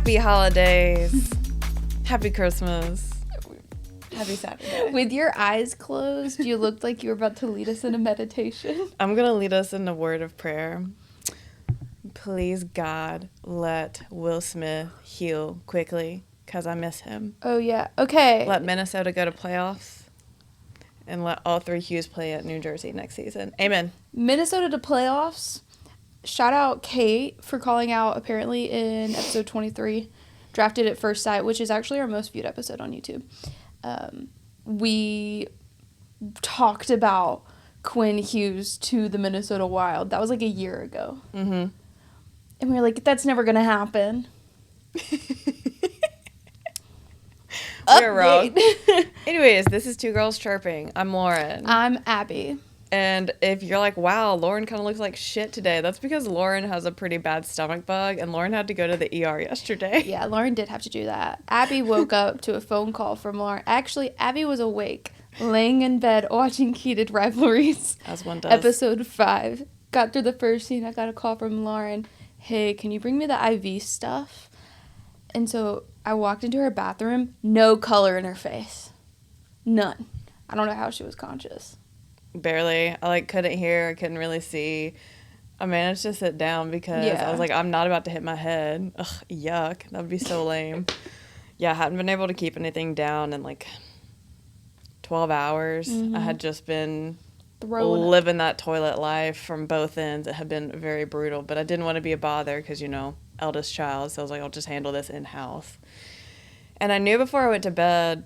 Happy holidays. Happy Christmas. Happy Saturday. With your eyes closed, you looked like you were about to lead us in a meditation. I'm going to lead us in a word of prayer. Please, God, let Will Smith heal quickly, because I miss him. Oh, yeah. Okay. Let Minnesota go to playoffs, and let all three Hughes play at New Jersey next season. Amen. Minnesota to playoffs. Shout out Kate for calling out, apparently, in episode 23, Drafted at First Sight, which is actually our most viewed episode on YouTube. We talked about Quinn Hughes to the Minnesota Wild. That was like a year ago. Mm-hmm. And we were like, that's never going to happen. We're wrong. Anyways, this is Two Girls Chirping. I'm Lauren. I'm Abby. And if you're like, wow, Lauren kind of looks like shit today, that's because Lauren has a pretty bad stomach bug, and Lauren had to go to the ER yesterday. Yeah, Lauren did have to do that. Abby woke up to a phone call from Lauren. Actually, Abby was awake, laying in bed, watching Heated Rivalries. As one does. Episode 5. Got through the first scene, I got a call from Lauren. Hey, can you bring me the IV stuff? And so I walked into her bathroom, no color in her face. None. I don't know how she was conscious. Barely. I couldn't hear. I couldn't really see. I managed to sit down because I was like, I'm not about to hit my head. Ugh, yuck. That would be so lame. Yeah, I hadn't been able to keep anything down in 12 hours. Mm-hmm. I had just been Living that toilet life from both ends. It had been very brutal, but I didn't want to be a bother because, eldest child. So I was like, I'll just handle this in-house. And I knew before I went to bed,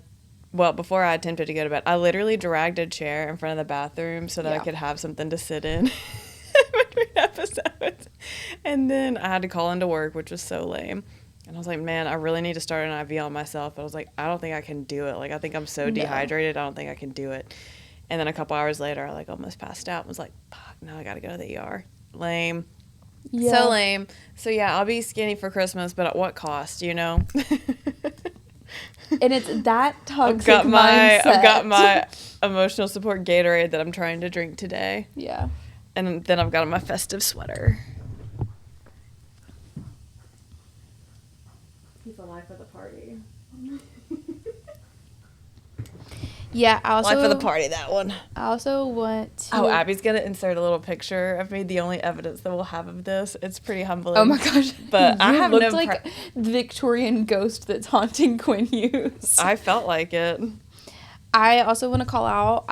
before I attempted to go to bed, I literally dragged a chair in front of the bathroom so that I could have something to sit in between episodes. And then I had to call into work, which was so lame. And I was like, man, I really need to start an IV on myself. I was like, I don't think I can do it. I think I'm so dehydrated. I don't think I can do it. And then a couple hours later, I almost passed out and was like, fuck, now I got to go to the ER. Lame. Yeah. So lame. So yeah, I'll be skinny for Christmas, but at what cost, And it's that toxic mindset. I've got my emotional support Gatorade that I'm trying to drink today. Yeah. And then I've got my festive sweater. He's the life of the party. Yeah, I also... Life of the party, that one. I also want to... Oh, Abby's going to insert a little picture of me, the only evidence that we'll have of this. It's pretty humbling. Oh my gosh. But I have looked like the Victorian ghost that's haunting Quinn Hughes. I felt like it. I also want to call out,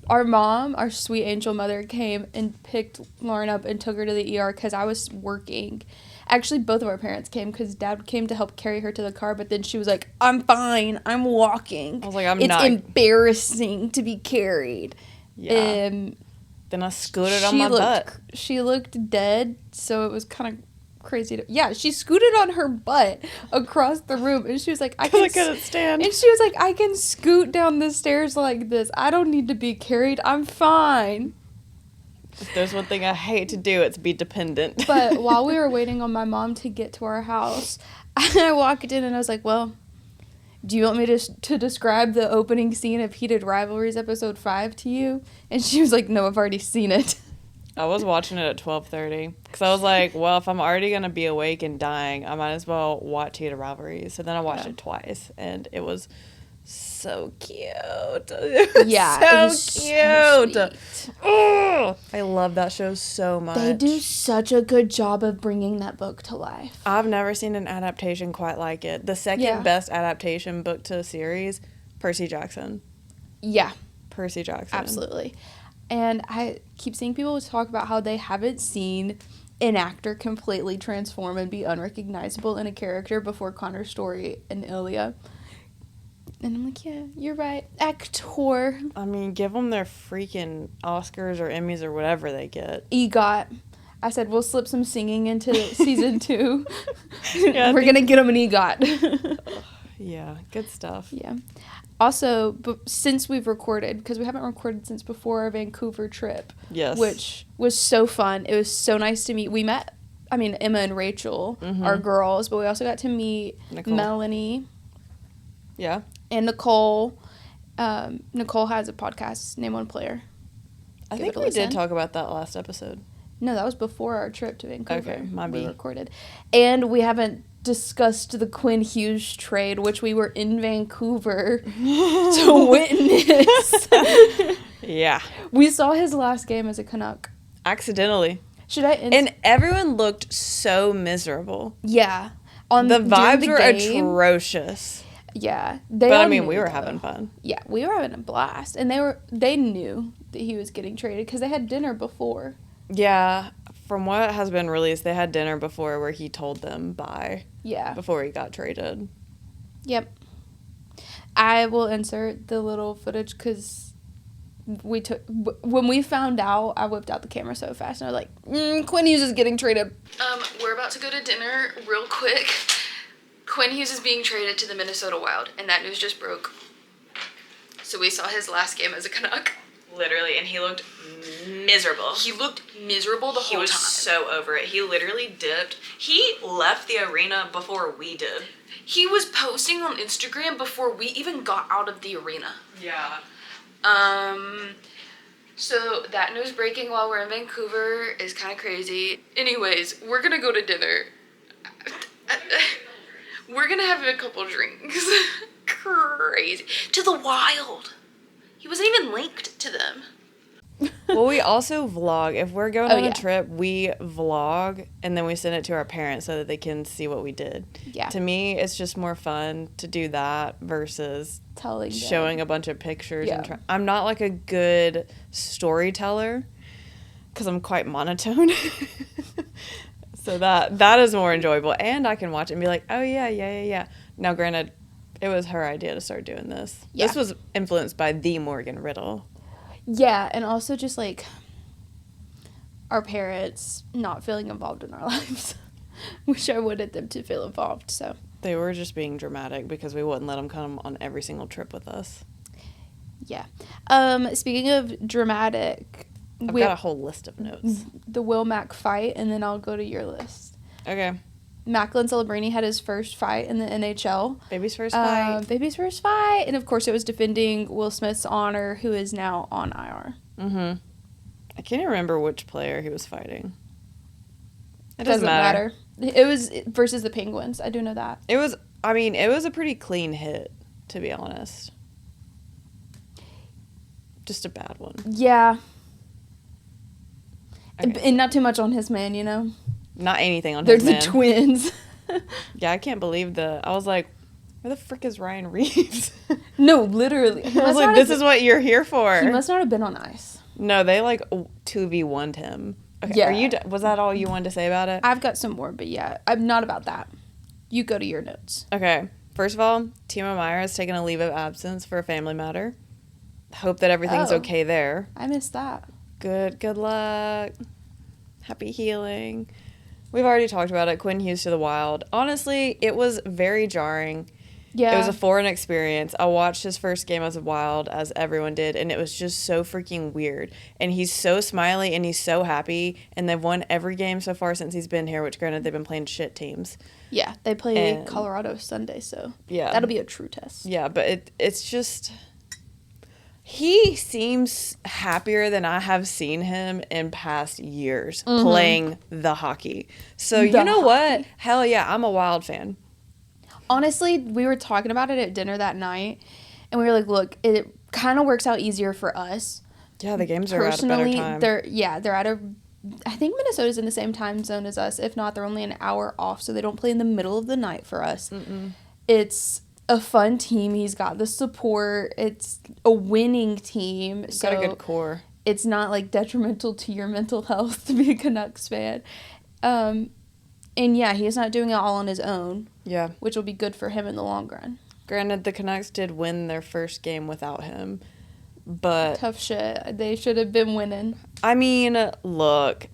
our mom, our sweet angel mother, came and picked Lauren up and took her to the ER because I was working. Actually, both of our parents came because Dad came to help carry her to the car, but then she was like, I'm fine. I'm walking. I was like, It's embarrassing to be carried. Yeah. Then I scooted on my butt. She looked dead, so it was kind of crazy. She scooted on her butt across the room, and she was like, I couldn't stand. And she was like, I can scoot down the stairs like this. I don't need to be carried. I'm fine. If there's one thing I hate to do, it's be dependent. But while we were waiting on my mom to get to our house, I walked in and I was like, well, do you want me to describe the opening scene of Heated Rivalries episode 5 to you? And she was like, no, I've already seen it. I was watching it at 12:30 because I was like, well, if I'm already going to be awake and dying, I might as well watch Heated Rivalries. So then I watched it twice, and it was so cute. Yeah, so cute. Oh, I love that show so much. They do such a good job of bringing that book to life. I've never seen an adaptation quite like it. The second best adaptation book to a series, Percy Jackson. Yeah. Percy Jackson. Absolutely. And I keep seeing people talk about how they haven't seen an actor completely transform and be unrecognizable in a character before Connor's story in Ilya. And I'm like, yeah, you're right. Actor. I mean, give them their freaking Oscars or Emmys or whatever they get. EGOT. I said, we'll slip some singing into season 2. We're going to get them an EGOT. Yeah, good stuff. Yeah. Also, since we've recorded, because we haven't recorded since before our Vancouver trip. Yes. Which was so fun. It was so nice to meet. We met, Emma and Rachel, our girls, but we also got to meet Melanie. Yeah. And Nicole. Nicole has a podcast, Name One Player. I think we did talk about that last episode. No, that was before our trip to Vancouver. Okay, my we B. recorded. And we haven't discussed the Quinn Hughes trade, which we were in Vancouver to witness. Yeah. We saw his last game as a Canuck. Accidentally. Should I? And everyone looked so miserable. Yeah. The vibes were atrocious. Yeah. But I mean, we were having fun. Yeah, we were having a blast. And they knew that he was getting traded because they had dinner before. Yeah. From what has been released, they had dinner before where he told them bye. Yeah. Before he got traded. Yep. I will insert the little footage because when we found out, I whipped out the camera so fast and I was like, Quinn Hughes is getting traded. We're about to go to dinner real quick. Quinn Hughes is being traded to the Minnesota Wild, and that news just broke. So we saw his last game as a Canuck. Literally, and he looked miserable. He looked miserable the whole time. He was so over it. He literally dipped. He left the arena before we did. He was posting on Instagram before we even got out of the arena. Yeah. So that news breaking while we're in Vancouver is kind of crazy. Anyways, we're gonna go to dinner. We're gonna have a couple drinks. Crazy. To the Wild. He wasn't even linked to them. Well, we also vlog. If we're going on a trip, we vlog and then we send it to our parents so that they can see what we did. Yeah. To me, it's just more fun to do that versus showing a bunch of pictures. Yeah. I'm not like a good storyteller because I'm quite monotone. So that is more enjoyable. And I can watch it and be like, oh, yeah. Now, granted, it was her idea to start doing this. Yeah. This was influenced by the Morgan Riddle. Yeah, and also just, like, our parents not feeling involved in our lives, which I wanted them to feel involved, so. They were just being dramatic because we wouldn't let them come on every single trip with us. Yeah. Speaking of dramatic. I've got a whole list of notes. The Will Mac fight, and then I'll go to your list. Okay. Macklin Celebrini had his first fight in the NHL. Baby's first fight. Baby's first fight. And, of course, it was defending Will Smith's honor, who is now on IR. Mm-hmm. I can't even remember which player he was fighting. It doesn't matter. It was versus the Penguins. I do know that. It was a pretty clean hit, to be honest. Just a bad one. Yeah. Okay. And not too much on his man, you know? Not anything on his man. They're the twins. Yeah, I can't believe I was like, where the frick is Ryan Reeves? No, literally. I was like, this is what you're here for. He must not have been on ice. No, they like 2v1'd him. Okay, Yeah. Was that all you wanted to say about it? I've got some more, but yeah, I'm not about that. You go to your notes. Okay. First of all, Timo Meier has taken a leave of absence for a family matter. Hope that everything's okay there. I missed that. Good luck. Happy healing. We've already talked about it. Quinn Hughes to the Wild. Honestly, it was very jarring. Yeah. It was a foreign experience. I watched his first game as a Wild, as everyone did, and it was just so freaking weird. And he's so smiley and he's so happy, and they've won every game so far since he's been here, which granted they've been playing shit teams. Yeah, they play Colorado Sunday, so that'll be a true test. Yeah, but it's just... He seems happier than I have seen him in past years playing the hockey. So you know what? Hell yeah, I'm a Wild fan. Honestly, we were talking about it at dinner that night, and we were like, look, it kind of works out easier for us. Yeah, the games are at a better time. They're at a... I think Minnesota's in the same time zone as us. If not, they're only an hour off, so they don't play in the middle of the night for us. It's a fun team. He's got the support. It's a winning team. He's got a good core. It's not like detrimental to your mental health to be a Canucks fan. And yeah, he's not doing it all on his own. Yeah. Which will be good for him in the long run. Granted, the Canucks did win their first game without him, but... Tough shit. They should have been winning. I mean, look,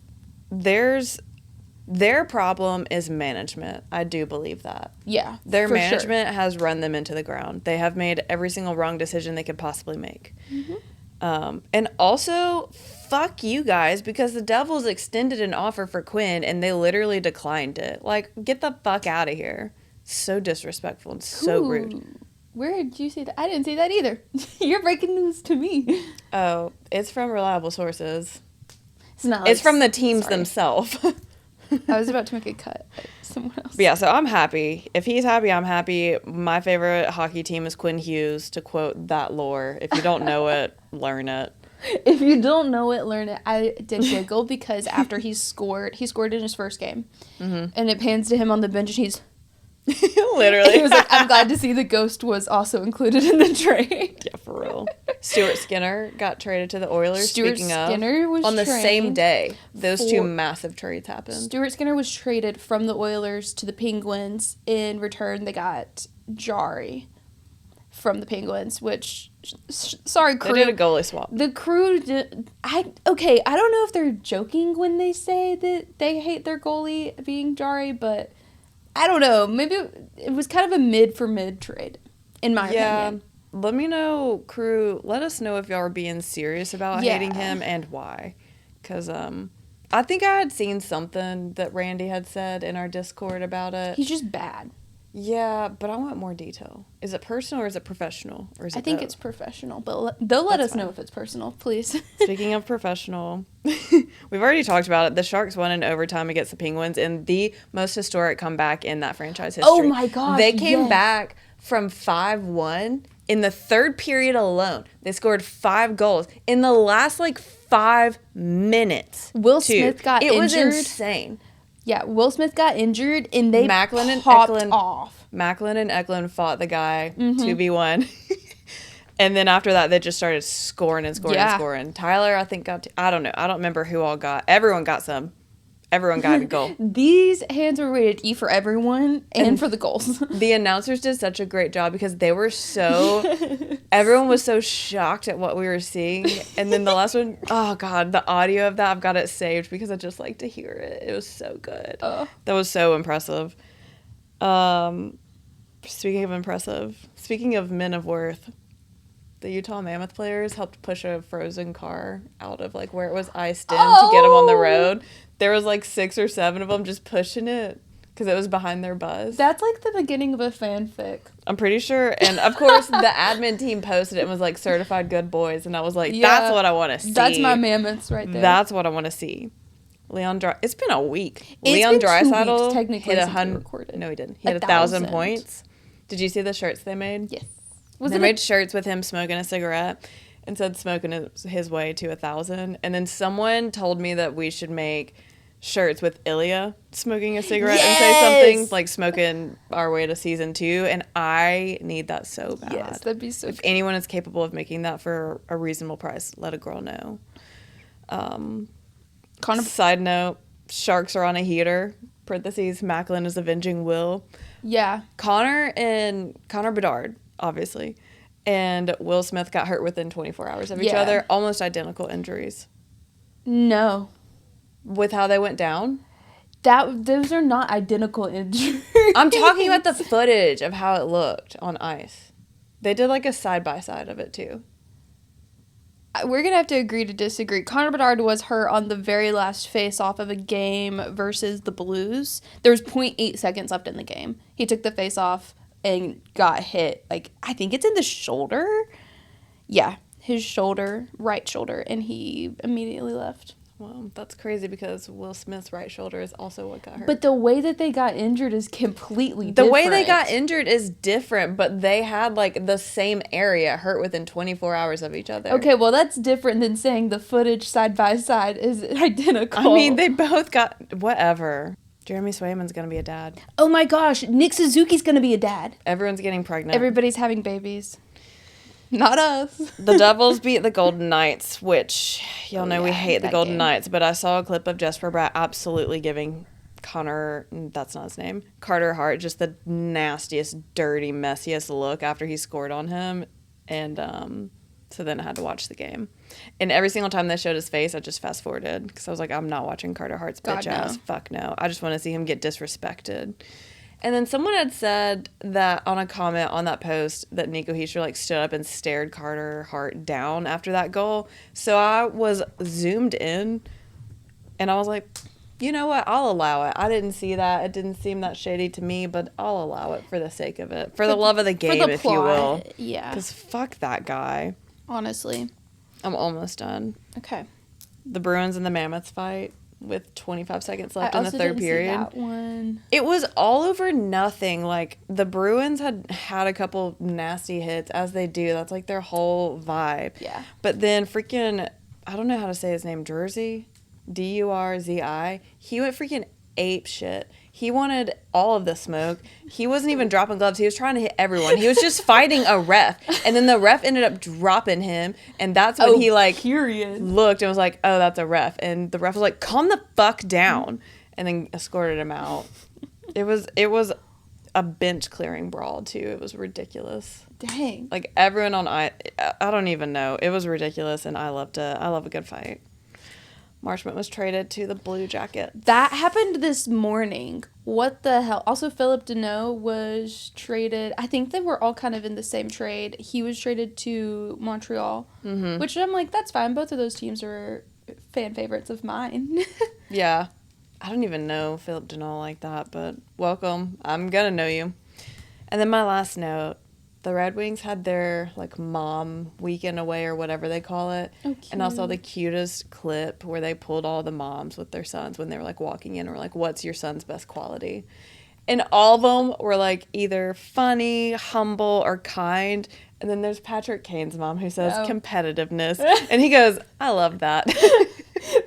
their problem is management. I do believe that. Yeah, their management has run them into the ground. They have made every single wrong decision they could possibly make. And also, fuck you guys, because the Devils extended an offer for Quinn and they literally declined it. Like, get the fuck out of here. So disrespectful and so rude. Where did you see that? I didn't see that either. You're breaking news to me. Oh, it's from reliable sources. It's not. It's from the teams themselves. I was about to make a cut at someone else. But yeah, so I'm happy. If he's happy, I'm happy. My favorite hockey team is Quinn Hughes, to quote that lore. If you don't know it, learn it. If you don't know it, learn it. I did giggle because after he scored in his first game, and it pans to him on the bench, and he's literally. He was like, "I'm glad to see the Ghost was also included in the trade." Yeah, for real. Stuart Skinner got traded to the Oilers. Skinner was on the traded same day. Those two massive trades happened. Stuart Skinner was traded from the Oilers to the Penguins. In return, they got Jari from the Penguins, which, sorry, Crew. They did a goalie swap. The Crew I don't know if they're joking when they say that they hate their goalie being Jari, but I don't know. Maybe it was kind of a mid trade, in my opinion. Let me know, Crew. Let us know if y'all are being serious about hating him and why. Because I think I had seen something that Randy had said in our Discord about it. He's just bad. Yeah, but I want more detail. Is it personal or is it professional? Or is it I think both? it's professional, but they'll let us know if it's personal, please. Speaking of professional, we've already talked about it. The Sharks won in overtime against the Penguins in the most historic comeback in that franchise history. Oh my gosh, they came back from 5-1 in the third period alone. They scored 5 goals in the last 5 minutes. Will Smith got injured. It was insane. Yeah, Will Smith got injured, and they Macklin and popped Eklund off. Macklin and Eklund fought the guy 2v1. And then after that, they just started scoring and scoring. Tyler, I think, I don't know. I don't remember who all got. Everyone got some. Everyone got a goal. These hands were rated E for everyone and for the goals. The announcers did such a great job because they were everyone was so shocked at what we were seeing. And then the last one, oh God, the audio of that, I've got it saved because I just like to hear it. It was so good. That was so impressive. Speaking of men of worth, the Utah Mammoth players helped push a frozen car out of where it was iced in to get them on the road. There was 6 or 7 of them just pushing it because it was behind their bus. That's the beginning of a fanfic. I'm pretty sure. And of course, the admin team posted it and was certified good boys. And I was like, that's what I want to see. That's my mammoths right there. That's what I want to see. It's been a week. Leon Draisaitl technically hit 100. No, he didn't. He hit 1,000 points. Did you see the shirts they made? Yes. They made shirts with him smoking a cigarette and said smoking his way to 1,000. And then someone told me that we should make shirts with Ilya smoking a cigarette and say something like smoking our way to season 2. And I need that so bad. Yes, that'd be so If anyone is capable of making that for a reasonable price, let a girl know. Side note, Sharks are on a heater. Parentheses, Macklin is avenging Will. Yeah. Connor Bedard, obviously, and Will Smith got hurt within 24 hours of each other. Almost identical injuries. No. With how they went down? Those are not identical injuries. I'm talking about the footage of how it looked on ice. They did a side-by-side of it, too. We're going to have to agree to disagree. Connor Bedard was hurt on the very last face-off of a game versus the Blues. There was 0.8 seconds left in the game. He took the face-off and got hit. I think it's in the shoulder. Yeah, his shoulder, right shoulder, and he immediately left. Well, that's crazy because Will Smith's right shoulder is also what got hurt. But the way that they got injured is completely different. The way they got injured is different, but they had, the same area hurt within 24 hours of each other. Okay, well, that's different than saying the footage side by side is identical. I mean, they both got... Whatever. Jeremy Swayman's going to be a dad. Oh, my gosh. Nick Suzuki's going to be a dad. Everyone's getting pregnant. Everybody's having babies. Not us. The Devils beat the Golden Knights, which y'all know we hate the Golden Knights, but I saw a clip of Jesper Bratt absolutely giving that's not his name, Carter Hart just the nastiest, dirty, messiest look after he scored on him. And so then I had to watch the game. And every single time they showed his face, I just fast forwarded because I was like, I'm not watching Carter Hart's bitch ass. Fuck no. I just want to see him get disrespected. And then someone had said that on a comment on that post that Nico Hischier stood up and stared Carter Hart down after that goal. So I was zoomed in and I was like, you know what? I'll allow it. I didn't see that. It didn't seem that shady to me, but I'll allow it for the sake of it. For the love of the game, if you will. Yeah. Because fuck that guy. Honestly. I'm almost done. Okay. The Bruins and the Mammoths fight with 25 seconds left I in the also third didn't see period. that one. It was all over nothing. Like, the Bruins had a couple nasty hits, as they do. That's, like, their whole vibe. Yeah. But then freaking, I don't know how to say his name, Jersey? Durzi. He went freaking ape shit. He wanted all of the smoke. He wasn't even dropping gloves. He was trying to hit everyone. He was just fighting a ref. And then the ref ended up dropping him. And that's when he, like, looked and was like, oh, that's a ref. And the ref was like, calm the fuck down. And then escorted him out. It was a bench clearing brawl, too. It was ridiculous. Dang. Like, everyone on I don't even know. It was ridiculous, and I love a good fight. Marchment was traded to the Blue Jackets. That happened this morning. What the hell? Also, Philip Deneau was traded. I think they were all kind of in the same trade. He was traded to Montreal, which I'm like, that's fine. Both of those teams are fan favorites of mine. Yeah. I don't even know Philip Deneau like that, but welcome. I'm going to know you. And then my last note. The Red Wings had their, like, mom weekend away or whatever they call it. Oh, and I saw the cutest clip where they pulled all the moms with their sons when they were, like, walking in and were like, what's your son's best quality? And all of them were, like, either funny, humble, or kind. And then there's Patrick Kane's mom who says competitiveness. And he goes, I love that.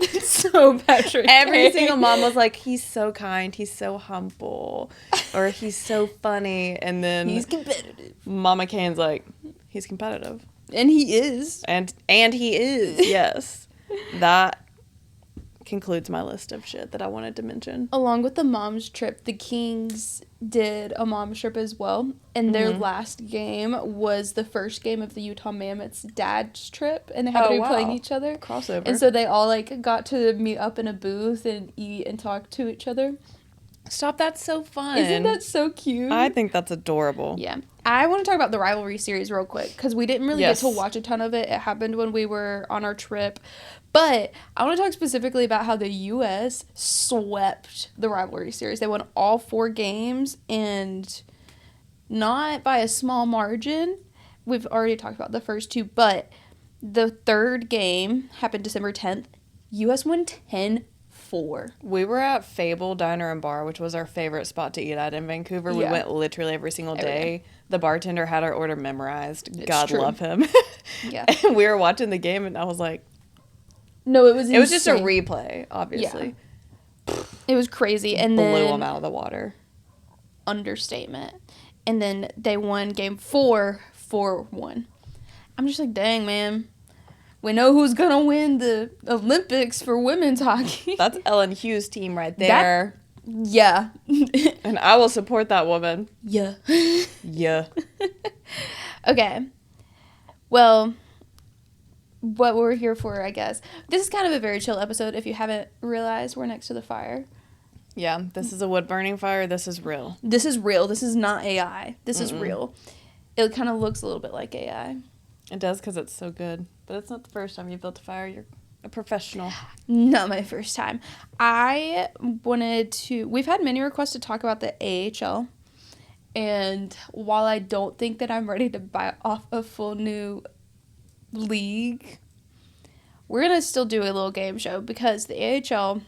That's so Patrick Every Kane. single mom was like, he's so kind, he's so humble, or he's so funny. And then He's competitive. Mama Kane's like, he's competitive. And he is. And he is, yes. That concludes my list of shit that I wanted to mention. Along with the mom's trip, the Kings did a mom's trip as well. And their last game was the first game of the Utah Mammoths' dad's trip. And they happened to be playing each other. Crossover. And so they all, like, got to meet up in a booth and eat and talk to each other. Stop, that's so fun. Isn't that so cute? I think that's adorable. Yeah. I want to talk about the rivalry series real quick because we didn't really get to watch a ton of it. It happened when we were on our trip. But I want to talk specifically about how the U.S. swept the rivalry series. They won all 4 games and not by a small margin. We've already talked about the first 2, but the third game happened December 10th. U.S. won 10-4. We were at Fable Diner and Bar, which was our favorite spot to eat at in Vancouver. Yeah. We went literally every single day. The bartender had our order memorized. It's God true. Love him. Yeah. And we were watching the game, and I was like... No, it was insane. It was just a replay, obviously. Yeah. It was crazy. And blew then... them out of the water. Understatement. And then they won game 4, 4-1. I'm just like, dang, man. We know who's going to win the Olympics for women's hockey. That's Ellen Hughes' team right there. Yeah. And I will support that woman. Yeah. Yeah. Okay. Well, what we're here for, I guess. This is kind of a very chill episode. If you haven't realized, we're next to the fire. Yeah, this is a wood-burning fire. This is real. This is real. This is not AI. This is real. It kind of looks a little bit like AI. It does because it's so good. But it's not the first time you've built a fire. You're a professional. Not my first time. I wanted to... We've had many requests to talk about the AHL. And while I don't think that I'm ready to buy off a full new league, we're going to still do a little game show because the AHL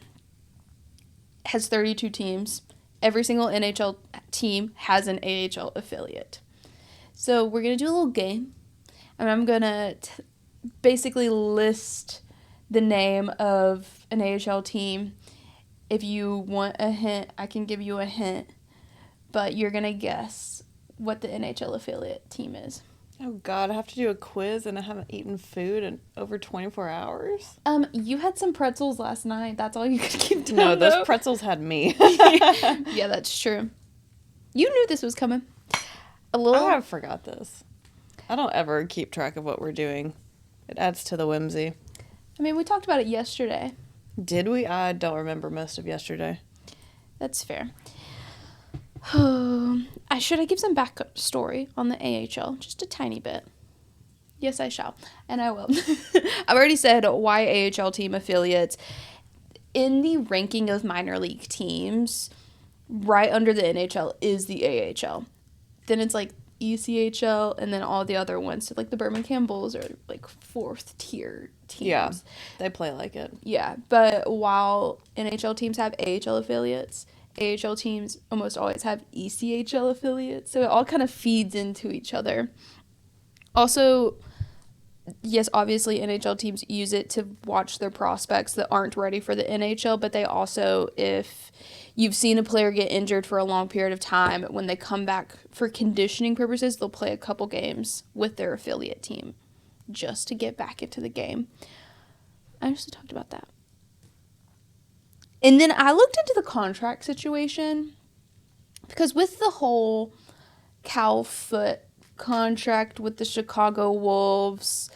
has 32 teams. Every single NHL team has an AHL affiliate. So we're going to do a little game. And I'm going to basically list the name of an AHL team. If you want a hint, I can give you a hint. But you're going to guess what the NHL affiliate team is. Oh, God. I have to do a quiz and I haven't eaten food in over 24 hours? You had some pretzels last night. That's all you could keep down. No, those pretzels had me. Yeah, that's true. You knew this was coming. I forgot this. I don't ever keep track of what we're doing. It adds to the whimsy. I mean, we talked about it yesterday. Did we? I don't remember most of yesterday. That's fair. Should I give some backstory on the AHL? Just a tiny bit. Yes, I shall. And I will. I've already said why AHL team affiliates. In the ranking of minor league teams, right under the NHL is the AHL. Then it's like ECHL, and then all the other ones. So, like, the Birmingham Bulls are, like, 4th tier teams. Yeah, they play like it. Yeah, but while NHL teams have AHL affiliates, AHL teams almost always have ECHL affiliates. So it all kind of feeds into each other. Also, yes, obviously NHL teams use it to watch their prospects that aren't ready for the NHL, but they also, if you've seen a player get injured for a long period of time, when they come back for conditioning purposes, they'll play a couple games with their affiliate team just to get back into the game. I actually talked about that. And then I looked into the contract situation because with the whole Cal Foot contract with the Chicago Wolves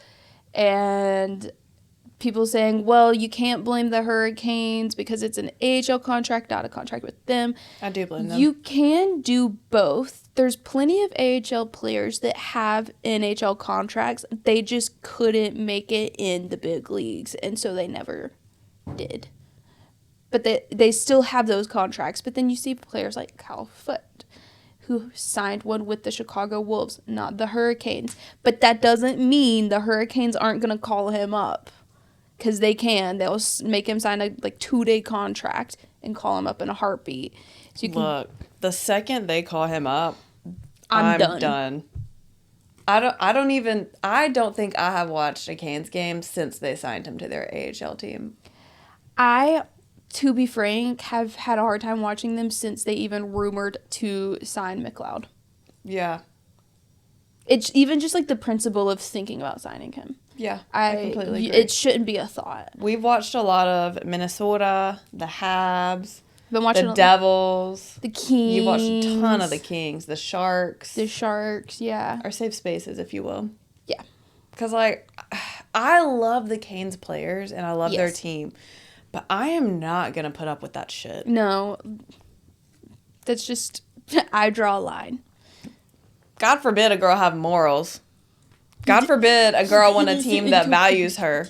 and people saying, well, you can't blame the Hurricanes because it's an AHL contract, not a contract with them. I do blame them. You can do both. There's plenty of AHL players that have NHL contracts. They just couldn't make it in the big leagues, and so they never did. But they still have those contracts. But then you see players like Cal Foot, who signed one with the Chicago Wolves, not the Hurricanes. But that doesn't mean the Hurricanes aren't going to call him up. Because they can. They'll make him sign a 2-day contract and call him up in a heartbeat. So you can, look, the second they call him up, I'm done. I don't think I have watched a Canes game since they signed him to their AHL team. I, to be frank, have had a hard time watching them since they even rumored to sign McLeod. Yeah. It's even just like the principle of thinking about signing him. Yeah, I completely agree. It shouldn't be a thought. We've watched a lot of Minnesota, the Habs, Been watching the Devils, the Kings. You've watched a ton of the Kings, the Sharks. The Sharks, yeah. Our safe spaces, if you will. Yeah. Because, I love the Canes players, and I love their team. But I am not going to put up with that shit. No. That's just, I draw a line. God forbid a girl have morals. God forbid a girl want a team that values her.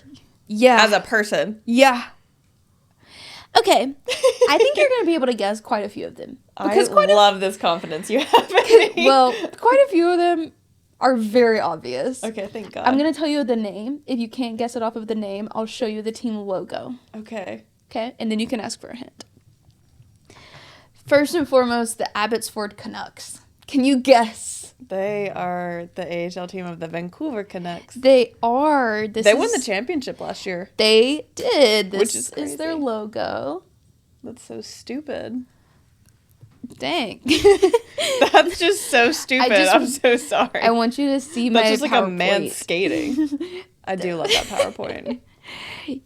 Yeah. As a person. Yeah. Okay. I think you're going to be able to guess quite a few of them. Because I love this confidence you have in me. Well, quite a few of them are very obvious. Okay, thank God. I'm going to tell you the name. If you can't guess it off of the name, I'll show you the team logo. Okay. Okay? And then you can ask for a hint. First and foremost, the Abbotsford Canucks. Can you guess? They are the AHL team of the Vancouver Canucks. They are. They won the championship last year. They did. Which is crazy. Is their logo. That's so stupid. Dang. That's just so stupid. I'm so sorry. I want you to see my PowerPoint. That's just like a man skating. I do love that PowerPoint.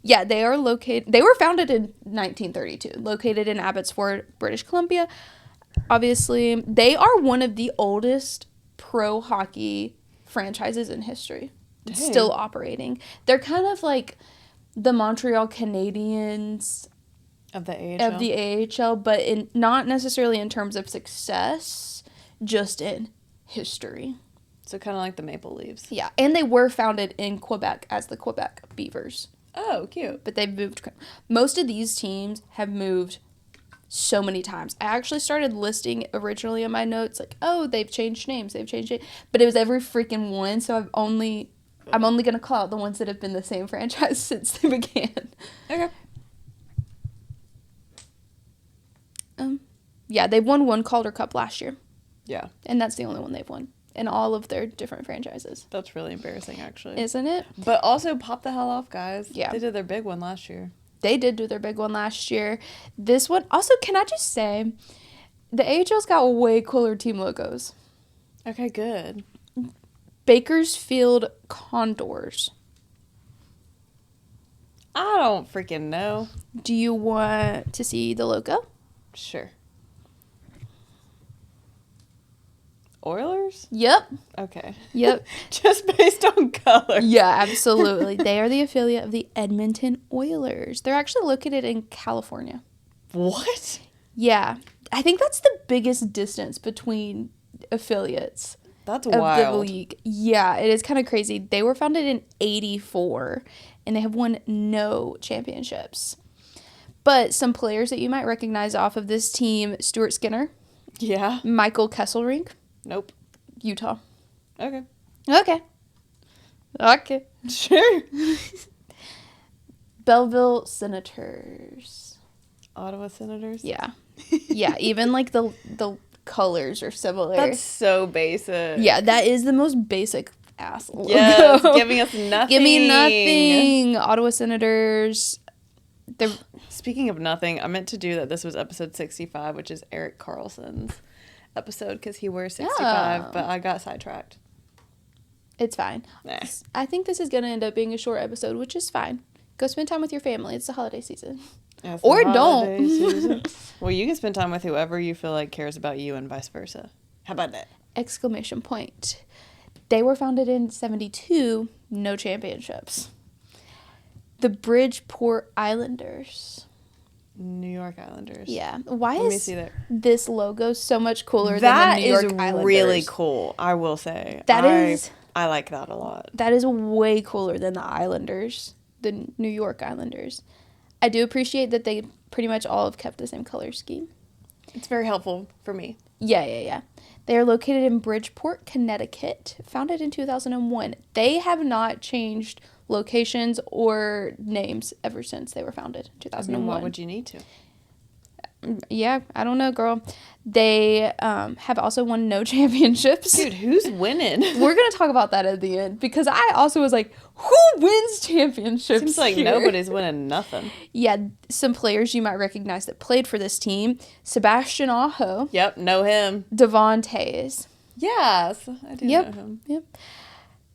Yeah, they were founded in 1932, located in Abbotsford, British Columbia. Obviously, they are one of the oldest pro hockey franchises in history. Dang. Still operating. They're kind of like the Montreal Canadiens of the AHL, but not necessarily in terms of success, just in history. So kind of like the Maple Leafs. Yeah, and they were founded in Quebec as the Quebec Beavers. Oh, cute. But they've moved. Most of these teams have moved so many times. I actually started listing originally in my notes like, oh, they've changed names, but it was every freaking one. So I'm only gonna call out the ones that have been the same franchise since they began. Okay. Yeah, they won one Calder Cup last year. Yeah. And that's the only one they've won in all of their different franchises. That's really embarrassing, actually. Isn't it? But also, pop the hell off, guys. Yeah. They did their big one last year. They did do their big one last year. This one, also, can I just say, the AHL's got way cooler team logos. Okay, good. Bakersfield Condors. I don't freaking know. Do you want to see the logo? Sure. Oilers? Yep. Okay. Yep. Just based on color. Yeah, absolutely. They are the affiliate of the Edmonton Oilers. They're actually located in California. What? Yeah. I think that's the biggest distance between affiliates. That's of wild. The league. Yeah, it is kind of crazy. They were founded in 1984, and they have won no championships. But some players that you might recognize off of this team, Stuart Skinner. Yeah. Michael Kesselring. Nope. Utah. Okay. Okay. Sure. Belleville Senators. Ottawa Senators? Yeah. Yeah, even like the colors are similar. That's so basic. Yeah, that is the most basic ass logo. Yes, giving us nothing. Give me nothing. Ottawa Senators. They're Speaking of nothing, I meant to do that. This was episode 65, which is Eric Carlson's episode because he wears 65, but I got sidetracked. It's fine. Nah. I think this is going to end up being a short episode, which is fine. Go spend time with your family. It's the holiday season. Yeah, it's Or the holiday don't. season. Well, you can spend time with whoever you feel like cares about you and vice versa. How about that? Exclamation point. They were founded in 1972. No championships. The Bridgeport Islanders. New York Islanders. Yeah. Why Let me is see that. this logo so much cooler than the New York Islanders? That is really cool, I will say. I like that a lot. That is way cooler than the Islanders, the New York Islanders. I do appreciate that they pretty much all have kept the same color scheme. It's very helpful for me. Yeah. They are located in Bridgeport, Connecticut, founded in 2001. They have not changed locations or names ever since they were founded in 2001. Why would you need to? Yeah, I don't know, girl. They have also won no championships. Dude, who's winning? We're going to talk about that at the end because I also was like, who wins championships? Seems like here? nobody's winning nothing. Yeah, some players you might recognize that played for this team. Sebastian Aho. Yep, know him. Devon Tays. Yes, I do know him. Yep.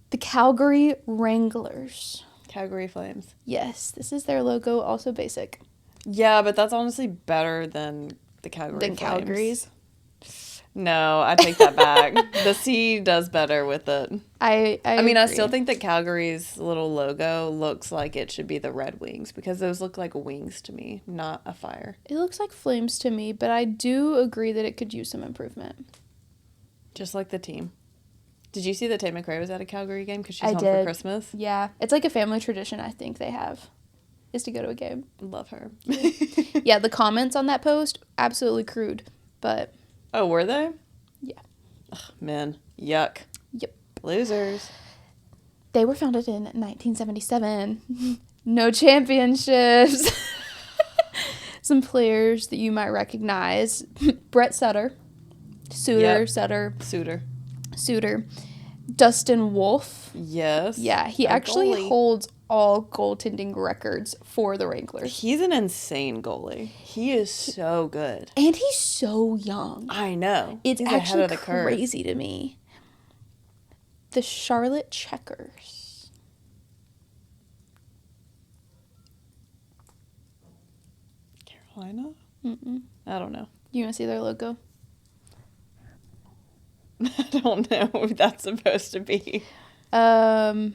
The Calgary Wranglers. Calgary Flames. Yes, this is their logo, also basic. Yeah, but that's honestly better than the Calgary Flames. Calgary's? No, I take that back. The C does better with it. I mean, I agree. still think that Calgary's little logo looks like it should be the Red Wings because those look like wings to me, not a fire. It looks like flames to me, but I do agree that it could use some improvement. Just like the team. Did you see that Tate McRae was at a Calgary game because she's I home did. for Christmas? Yeah, it's like a family tradition I think they have, is to go to a game. Love her. Yeah, the comments on that post, absolutely crude, but... Oh, were they? Yeah. Ugh, man, yuck. Yep. Losers. They were founded in 1977. No championships. Some players that you might recognize. Brett Sutter. Yep. Suter. Dustin Wolf. Yes. Yeah, he actually holds all goaltending records for the Wranglers. He's an insane goalie. He is so good. And he's so young. I know. It's He's ahead actually of the curve. crazy to me. The Charlotte Checkers. Carolina? Mm-mm. I don't know. You want to see their logo? I don't know what that's supposed to be. I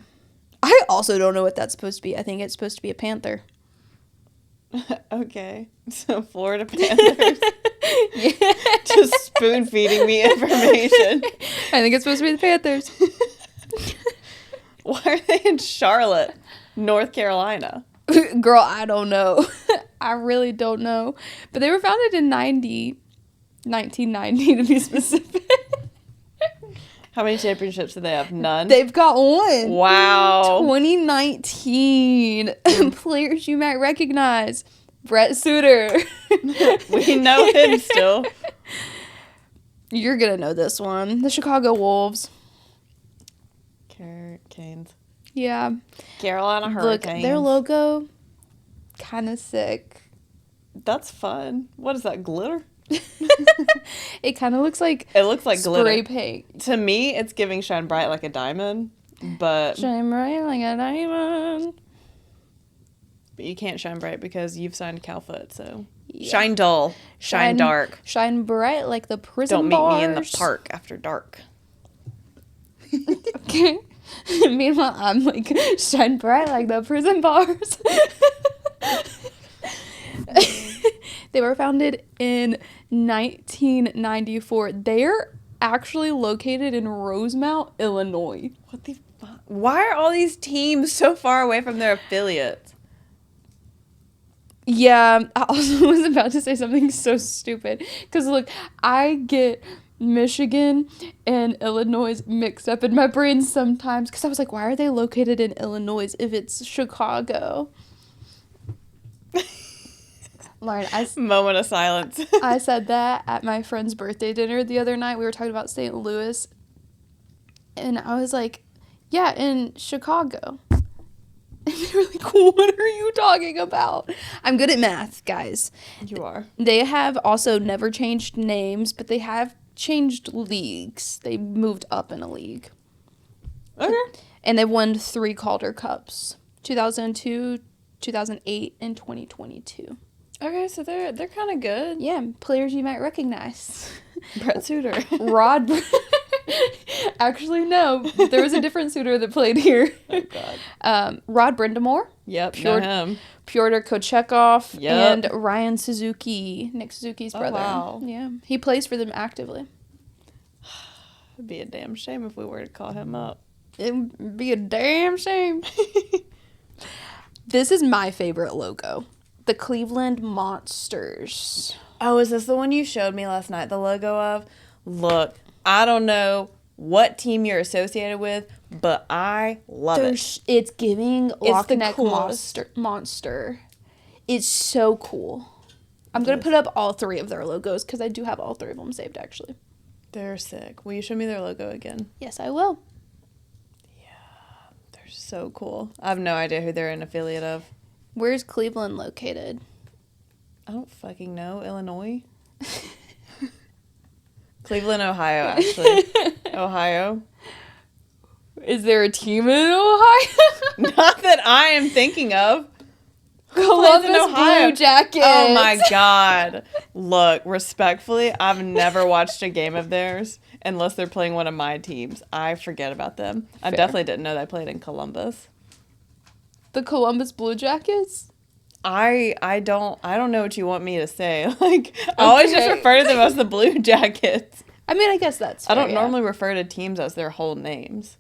also don't know what that's supposed to be. I think it's supposed to be a panther. Okay. So Florida Panthers. Yeah. Just spoon feeding me information. I think it's supposed to be the Panthers. Why are they in Charlotte, North Carolina? Girl, I don't know. I really don't know. But they were founded in 1990 to be specific. How many championships do they have? None? They've got one. Wow. 2019. Players you might recognize. Brett Suter. We know him still. You're going to know this one. The Chicago Wolves. Canes. Yeah. Carolina Hurricanes. Look, their logo, kind of sick. That's fun. What is that, glitter? It kind of looks like It looks like spray glitter. paint. To me, it's giving shine bright like a diamond, but Shine bright like a diamond. you can't shine bright because you've signed Calfoot, so Yeah. shine dull, shine dark. Shine bright like the prison Don't meet bars. me in the park after dark. Okay. Meanwhile, I'm like, shine bright like the prison bars. They were founded in 1994. They're actually located in Rosemount, Illinois. What the fuck? Why are all these teams so far away from their affiliates? Yeah, I also was about to say something so stupid. Because, look, I get Michigan and Illinois mixed up in my brain sometimes because I was like, why are they located in Illinois if it's Chicago? Lauren, Moment of silence. I said that at my friend's birthday dinner the other night. We were talking about St. Louis. And I was like, yeah, in Chicago. And they were like, what are you talking about? I'm good at math, guys. You are. They have also never changed names, but they have changed leagues. They moved up in a league. Okay. And they've won 3 Calder Cups. 2002, 2008, and 2022. Okay, so they're kind of good. Yeah, players you might recognize. Brett Suter. Rod. Actually, no. There was a different Suter that played here. Oh, God. Rod Brindamore. Yep, know him. Pyotr Kochekov. Yep. And Ryan Suzuki. Nick Suzuki's brother. Wow. Yeah. He plays for them actively. It'd be a damn shame if we were to call him up. It'd be a damn shame. This is my favorite logo. The Cleveland Monsters. Oh, is this the one you showed me last night, the logo of? Look, I don't know what team you're associated with, but I love it. It's giving the Lockneck coolest. monster. It's so cool. I'm going to put up all 3 of their logos because I do have all 3 of them saved, actually. They're sick. Will you show me their logo again? Yes, I will. Yeah, they're so cool. I have no idea who they're an affiliate of. Where's Cleveland located? I don't fucking know. Illinois? Cleveland, Ohio, actually. Ohio. Is there a team in Ohio? Not that I am thinking of. Columbus in Ohio? Blue Jackets. Oh my God. Look, respectfully, I've never watched a game of theirs unless they're playing one of my teams. I forget about them. I Fair. definitely didn't know they played in Columbus. The Columbus Blue Jackets? I don't know what you want me to say. Like, I always just refer to them as the Blue Jackets. I mean, I guess that's fair, I don't yeah. normally refer to teams as their whole names.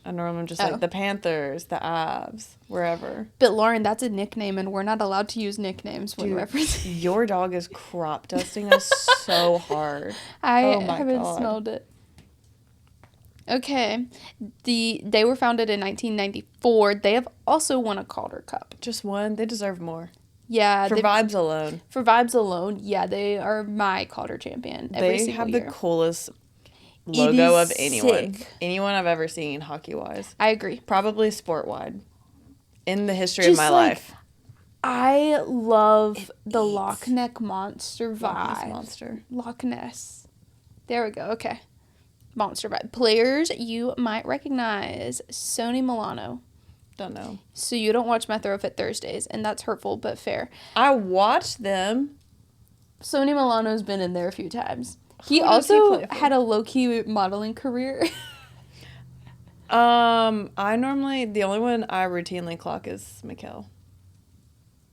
I normally just Oh. like the Panthers, the Avs, wherever. But Lauren, that's a nickname, and we're not allowed to use nicknames when Dude, referencing. your dog is crop dusting us so hard. I Oh my haven't God. smelled it. Okay. They were founded in 1994. They have also won a Calder Cup. Just one. They deserve more. Yeah. For vibes alone. For vibes alone, yeah, they are my Calder champion every They single have year. the coolest logo is of anyone. sick. Anyone I've ever seen hockey-wise. I agree. Probably sport-wide. In the history Just of my like, life. I love the Loch Neck Monster vibe. Loch Ness Monster. Loch Ness. There we go. Okay. Monster vibe. Players you might recognize. Sony Milano. Don't know. So you don't watch my Throw Fit Thursdays, and that's hurtful but fair. I watched them. Sony Milano's been in there a few times. He Who does he also play for? had a low-key modeling career. The only one I routinely clock is Mikhail.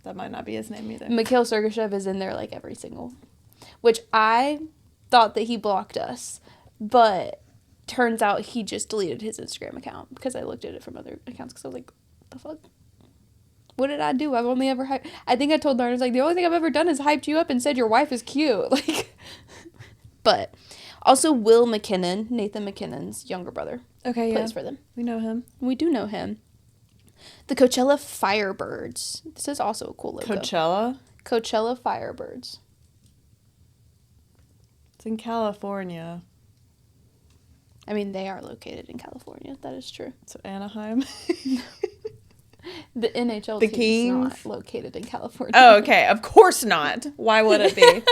That might not be his name either. Mikhail Sergachev is in there like every single. Which I thought that he blocked us, but turns out he just deleted his Instagram account because I looked at it from other accounts because I was like, what the fuck? What did I do? I've only ever hyped. I think I told Lauren, I was like, the only thing I've ever done is hyped you up and said your wife is cute. Like, but also Will McKinnon, Nathan McKinnon's younger brother, Okay, plays for them. We know him. We do know him. The Coachella Firebirds. This is also a cool logo. Coachella? Coachella Firebirds. It's in California. I mean, they are located in California. That is true. So Anaheim. The NHL The team Kings? is not located in California. Oh, okay. Of course not. Why would it be?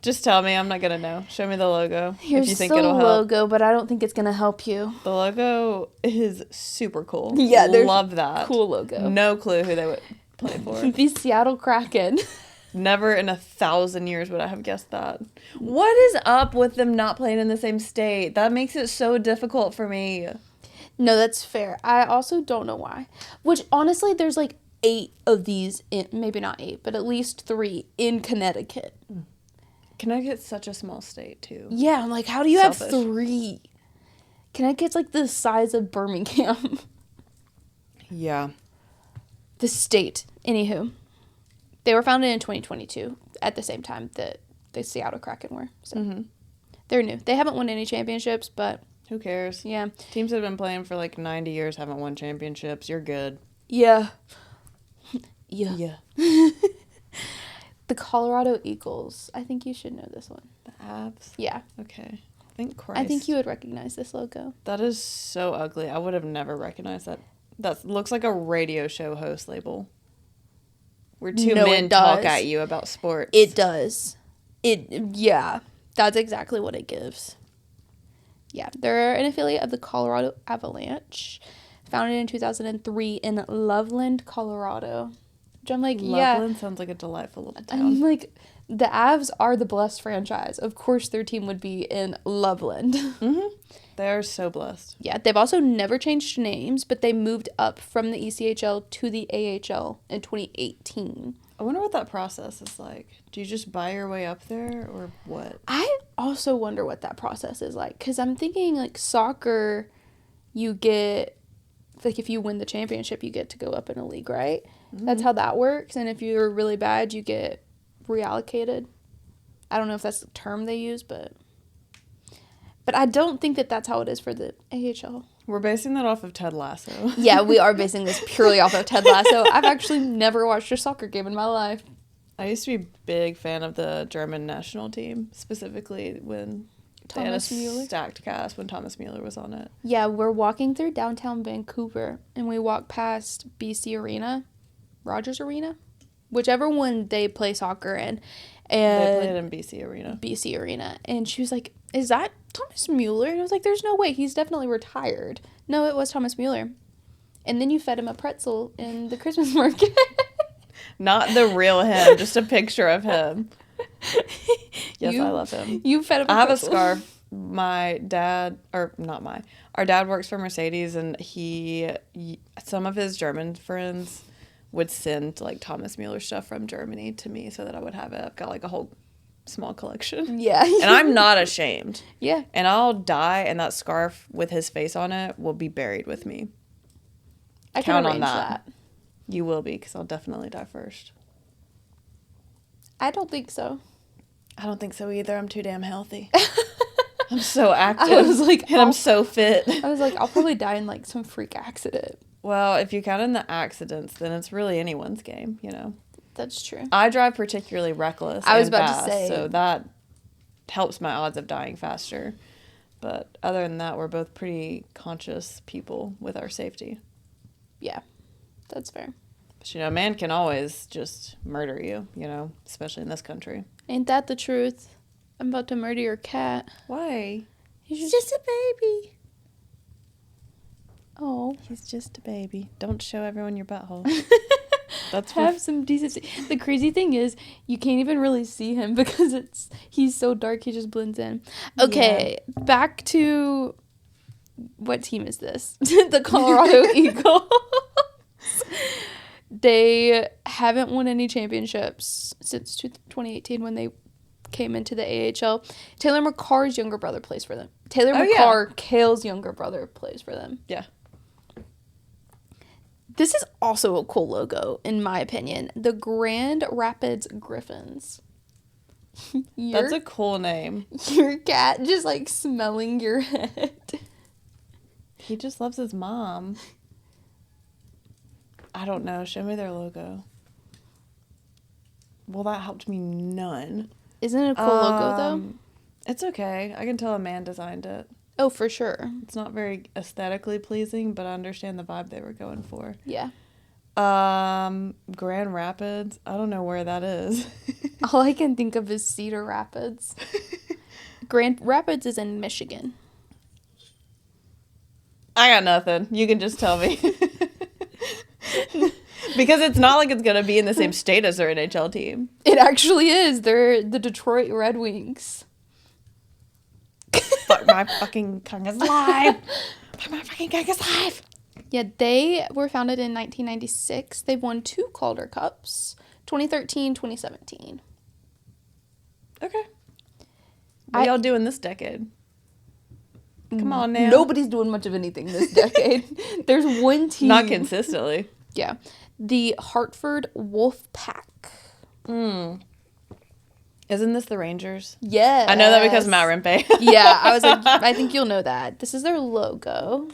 Just tell me. I'm not going to know. Show me the logo Here's if you think the it'll help. logo, but I don't think it's going to help you. The logo is super cool. Yeah, there's love that. Cool logo. No clue who they would play for. The Seattle Kraken. Never in 1,000 years would I have guessed that. What is up with them not playing in the same state? That makes it so difficult for me. No, that's fair. I also don't know why. Which, honestly, there's like 8 of these, maybe not 8, but at least 3 in Connecticut. Connecticut's such a small state, too. Yeah, I'm like, how do you Selfish. have 3? Connecticut's like the size of Birmingham. Yeah. The state. Anywho. They were founded in 2022 at the same time that the Seattle Kraken were. So They're new. They haven't won any championships, but Who cares? yeah. Teams that have been playing for like 90 years haven't won championships. You're good. Yeah. Yeah. Yeah. The Colorado Eagles. I think you should know this one. The Avs? Yeah. Okay. Thank Christ. I think you would recognize this logo. That is so ugly. I would have never recognized that. That looks like a radio show host label. Where two No, men it talk does. at you about sports. It does. Yeah. That's exactly what it gives. Yeah. They're an affiliate of the Colorado Avalanche, founded in 2003 in Loveland, Colorado. Which I'm like, Loveland sounds like a delightful little town. I'm like, the Avs are the blessed franchise. Of course their team would be in Loveland. Mm-hmm. They are so blessed. Yeah, they've also never changed names, but they moved up from the ECHL to the AHL in 2018. I wonder what that process is like. Do you just buy your way up there or what? I also wonder what that process is like, because I'm thinking, like, soccer, you get, like, if you win the championship, you get to go up in a league, right? Mm-hmm. That's how that works, and if you're really bad, you get reallocated. I don't know if that's the term they use, but I don't think that that's how it is for the AHL. We're basing that off of Ted Lasso. Yeah, we are basing this purely off of Ted Lasso. I've actually never watched a soccer game in my life. I used to be a big fan of the German national team, specifically when Thomas they had a Mueller? stacked cast when Thomas Mueller was on it. Yeah, we're walking through downtown Vancouver, and we walk past BC Arena, Rogers Arena, whichever one they play soccer in. And They played in BC Arena. BC Arena. And she was like, is that Thomas Mueller? And I was like, there's no way. He's definitely retired. No, it was Thomas Mueller. And then you fed him a pretzel in the Christmas market. Not the real him, just a picture of him. Yes, I love him. You fed him a I have a pretzel. scarf. Our dad works for Mercedes, and some of his German friends would send like Thomas Mueller stuff from Germany to me so that I would have it. I've got like a whole small collection. Yeah. And I'm not ashamed. Yeah. And I'll die, and that scarf with his face on it will be buried with me. I Count can on arrange that. that. You will be, because I'll definitely die first. I don't think so. I don't think so either. I'm too damn healthy. I'm so active. I was like, and I'm so fit. I was like, I'll probably die in like some freak accident. Well, if you count in the accidents, then it's really anyone's game, you know. That's true. I drive particularly reckless. I was and about fast, to say. So that helps my odds of dying faster. But other than that, we're both pretty conscious people with our safety. Yeah, that's fair. But, you know, a man can always just murder you, you know, especially in this country. Ain't that the truth? I'm about to murder your cat. Why? He's just a baby. Oh. He's just a baby. Don't show everyone your butthole. That's Have some decency. The crazy thing is, you can't even really see him because he's so dark, he just blends in. Okay, back to, what team is this? The Colorado Eagles. They haven't won any championships since 2018 when they came into the AHL. Taylor McCarr's younger brother plays for them. Taylor McCarr, Kale's younger brother, plays for them. Yeah. This is also a cool logo, in my opinion. The Grand Rapids Griffins. That's a cool name. Your cat just, like, smelling your head. He just loves his mom. I don't know. Show me their logo. Well, that helped me none. Isn't it a cool logo, though? It's okay. I can tell a man designed it. Oh, for sure. It's not very aesthetically pleasing, but I understand the vibe they were going for. Yeah. Grand Rapids. I don't know where that is. All I can think of is Cedar Rapids. Grand Rapids is in Michigan. I got nothing. You can just tell me. Because it's not like it's going to be in the same state as their NHL team. It actually is. They're the Detroit Red Wings. Fuck, my fucking tongue is alive. Fuck, my fucking tongue is alive. Yeah, they were founded in 1996. They've won 2 Calder Cups, 2013, 2017. Okay. What y'all doing this decade? Come on now. Nobody's doing much of anything this decade. There's one team. Not consistently. Yeah. The Hartford Wolf Pack. Isn't this the Rangers? Yeah. I know that because Matt Rempe. Yeah, I was like, I think you'll know that. This is their logo.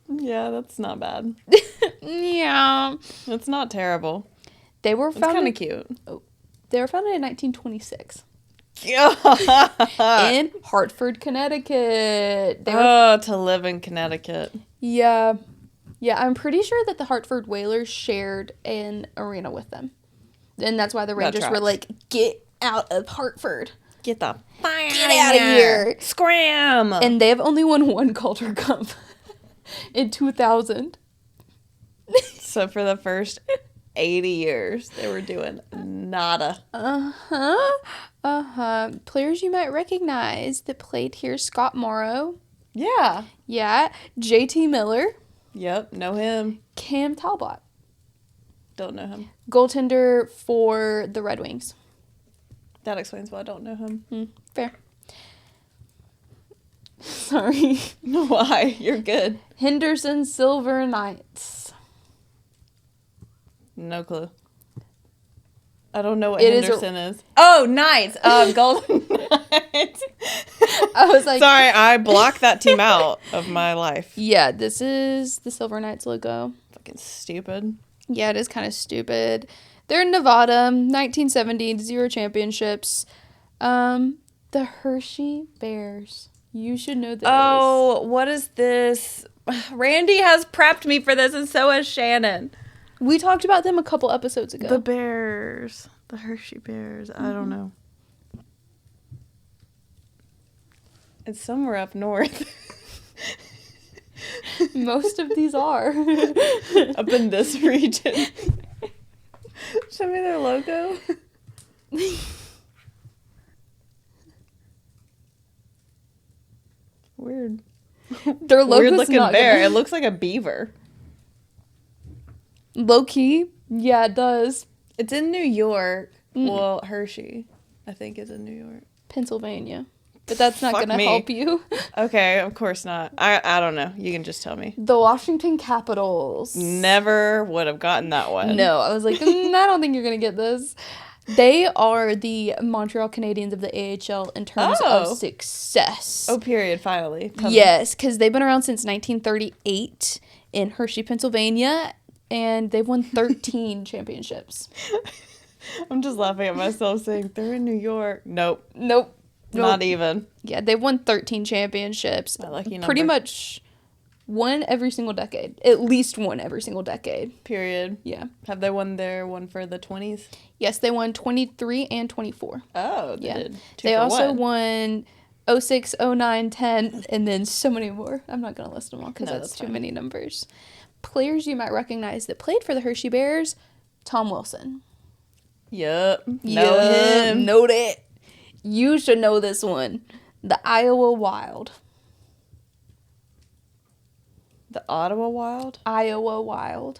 Yeah, that's not bad. Yeah. It's not terrible. They were It's kind founded. of cute. They were founded in 1926 Yeah. in Hartford, Connecticut. To live in Connecticut. Yeah. Yeah, I'm pretty sure that the Hartford Whalers shared an arena with them. And that's why the Rangers were tracks. like, get out of Hartford. Get the Get out of here. Scram. And they have only won one Calder Cup in 2000. So for the first 80 years, they were doing nada. Players you might recognize that played here: Scott Morrow. Yeah. Yeah. JT Miller. Yep, know him. Cam Talbot. Don't know him. Goaltender for the Red Wings. That explains why I don't know him. Fair. Sorry. Why? You're good. Henderson Silver Knights. No clue. I don't know what It is Henderson is. Oh, Knights. Golden Knights. I was like... Sorry, I blocked that team out of my life. Yeah, this is the Silver Knights logo. Fucking stupid. Yeah, it is kind of stupid. They're in Nevada, 1970, 0 championships. The Hershey Bears. You should know this. Oh, what is this? Randy has prepped me for this, and so has Shannon. We talked about them a couple episodes ago. The Bears. The Hershey Bears. I don't know. It's somewhere up north. Most of these are. Up in this region. Show me their logo. Weird. Their logo's Weird looking not bear. gonna- It looks like a beaver. Low key. Yeah, it does. It's in New York. Well, Hershey, I think, is in New York. Pennsylvania. But that's not Fuck going to me. help you. Okay, of course not. I don't know. You can just tell me. The Washington Capitals. Never would have gotten that one. No, I was like, I don't think you're going to get this. They are the Montreal Canadiens of the AHL in terms of success. Oh, period. Finally. Tell me. Yes, because they've been around since 1938 in Hershey, Pennsylvania, and they've won 13 championships. I'm just laughing at myself saying they're in New York. Nope. Nope. Not even. Yeah, they've won 13 championships. My lucky number. Pretty much one every single decade. At least one every single decade. Period. Yeah. Have they won their one for the 20s? Yes, they won 23 and 24. Oh, they Yeah. did. They also won 06, 09, 10, and then so many more. I'm not going to list them all because that's too many numbers. Players you might recognize that played for the Hershey Bears: Tom Wilson. Yup. Know him. Know that. You should know this one. The Iowa Wild. The Ottawa Wild? Iowa Wild.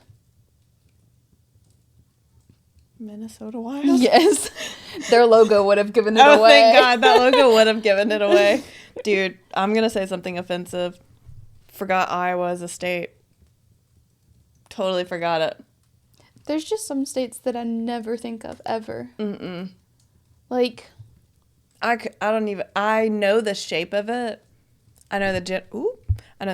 Minnesota Wild? Yes. Their logo would have given it Oh, away. thank God. That logo would have given it away. Dude, I'm going to say something offensive. Forgot Iowa as a state. Totally forgot it. There's just some states that I never think of ever. Mm-mm. Like... I know the shape of it. I know the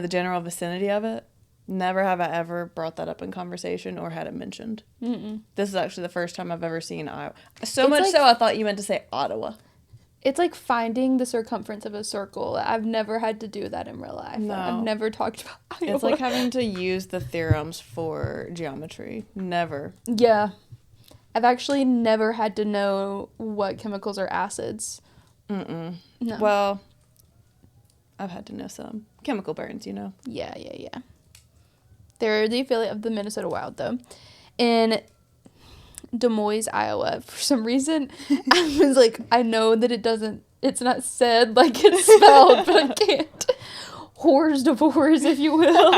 general vicinity of it. Never have I ever brought that up in conversation or had it mentioned. Mm-mm. This is actually the first time I've ever seen Iowa. So much so I thought you meant to say Ottawa. It's like finding the circumference of a circle. I've never had to do that in real life. No. I've never talked about Iowa. It's like having to use the theorems for geometry. Never. Yeah. I've actually never had to know what chemicals are acids. Mm-mm. No. Well, I've had to know some. Chemical burns, you know. Yeah. They're the affiliate of the Minnesota Wild, though. In Des Moines, Iowa, for some reason, I was like, I know that it's not said like it's spelled, but I can't. Whores divorce, if you will.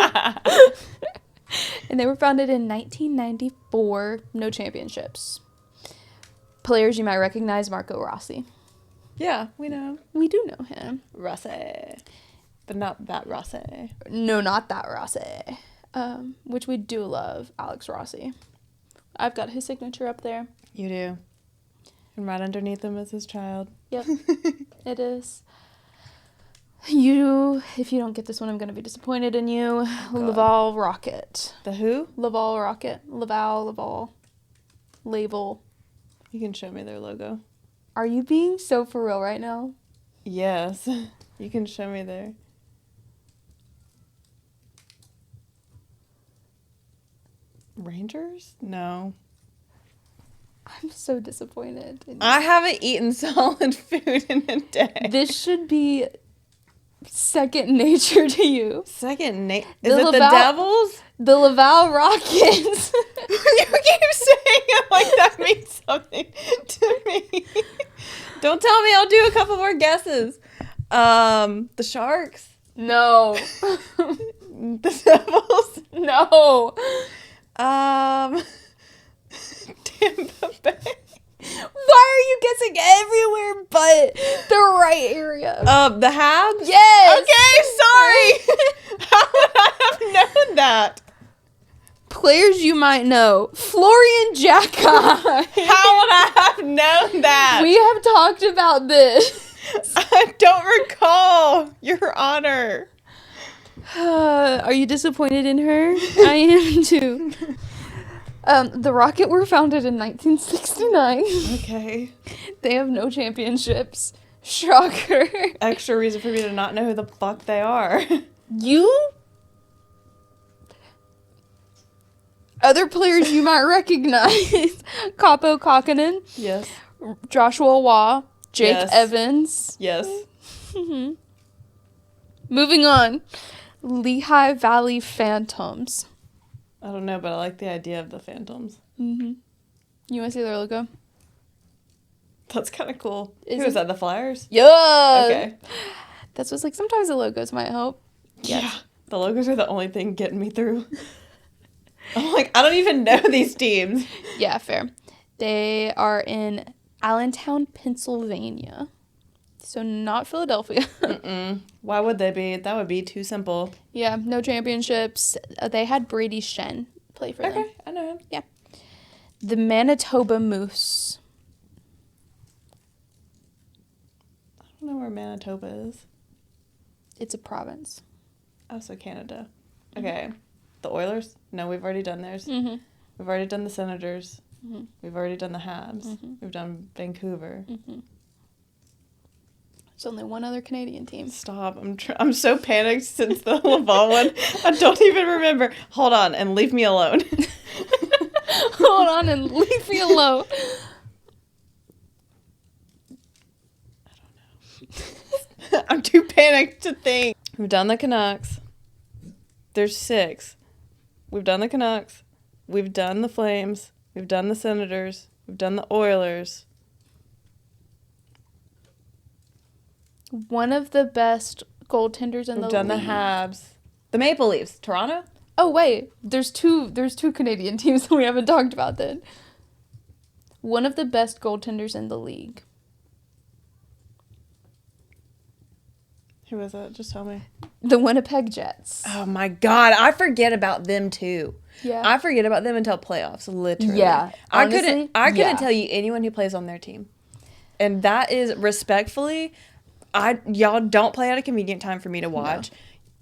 And they were founded in 1994. No championships. Players you might recognize: Marco Rossi. Yeah, we know. We do know him. Rossi. But not that Rossi. No, not that Rossi. Which we do love, Alex Rossi. I've got his signature up there. You do. And right underneath him is his child. Yep, it is. If you don't get this one, I'm going to be disappointed in you. Oh, Laval Rocket. The who? Laval Rocket. Laval. Label. You can show me their logo. Are you being so for real right now? Yes. You can show me their... Rangers? No. I'm so disappointed. I haven't eaten solid food in a day. This should be second nature to you. Is it the Devils? The Laval Rockets. You keep saying it like that means something to me. Don't tell me. I'll do a couple more guesses. The Sharks? No. The Devils? No. Tampa Bay. Why are you guessing everywhere but the right area? The Habs? Yes. Okay, sorry. How would I have known that? Players you might know. Florian Jacki. How would I have known that? We have talked about this. I don't recall, Your Honor. Are you disappointed in her? I am too. The Rocket were founded in 1969. Okay. They have no championships. Shocker. Extra reason for me to not know who the fuck they are. You? Other players you might recognize. Kaapo Kakkonen. Yes. Joshua Waugh. Jake Yes. Evans. Yes. Mm-hmm. Moving on. Lehigh Valley Phantoms. I don't know, but I like the idea of the Phantoms. Mm-hmm. You want to see their logo? That's kind of cool. Is Who it? is that, the Flyers? Yeah. Okay. That's what's like, sometimes the logos might help. Yeah. The logos are the only thing getting me through. I'm like, I don't even know these teams. Yeah, fair. They are in Allentown, Pennsylvania. So not Philadelphia. Mm-mm. Why would they be? That would be too simple. Yeah, no championships. They had Brady Shen play for them. Okay, I know him. Yeah. The Manitoba Moose. I don't know where Manitoba is. It's a province. Oh, so Canada. Okay. The Oilers? No, we've already done theirs. Mm-hmm. We've already done the Senators. Mm-hmm. We've already done the Habs. Mm-hmm. We've done Vancouver. Mm-hmm. There's only one other Canadian team. Stop. I'm so panicked since the Laval one. I don't even remember. Hold on and leave me alone. Hold on and leave me alone. I don't know. I'm too panicked to think. We've done the Canucks. There's 6. We've done the Canucks. We've done the Flames. We've done the Senators. We've done the Oilers. One of the best goaltenders in the We've done league. the Habs. The Maple Leafs. Toronto? Oh wait, there's two Canadian teams that we haven't talked about then. One of the best goaltenders in the league. Who is it? Just tell me. The Winnipeg Jets. Oh my God. I forget about them too. Yeah. I forget about them until playoffs, literally. Yeah, I honestly, couldn't yeah. tell you anyone who plays on their team. And that is respectfully, y'all don't play at a convenient time for me to watch. No.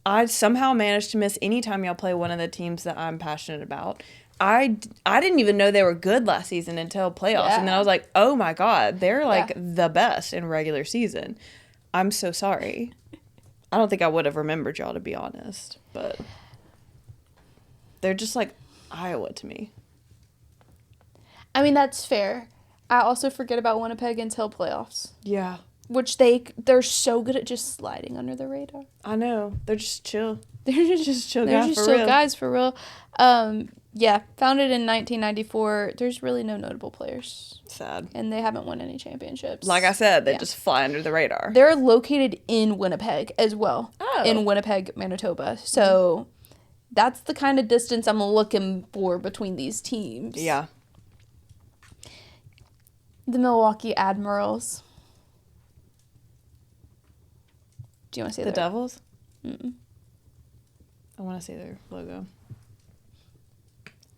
I somehow managed to miss any time y'all play one of the teams that I'm passionate about. I didn't even know they were good last season until playoffs. Yeah. And then I was like, oh my God, they're like the best in regular season. I'm so sorry. I don't think I would have remembered y'all, to be honest. But they're just like Iowa to me. I mean, that's fair. I also forget about Winnipeg until playoffs. Yeah. Which they're so good at just sliding under the radar. I know. They're just chill. They're just chill they're guys just for chill real. guys for real. Yeah, founded in 1994. There's really no notable players. Sad. And they haven't won any championships. Like I said, they just fly under the radar. They're located in Winnipeg as well. Oh. In Winnipeg, Manitoba. So that's the kind of distance I'm looking for between these teams. Yeah. The Milwaukee Admirals. Do you want to see The their... Devils? Mm-mm. I want to see their logo.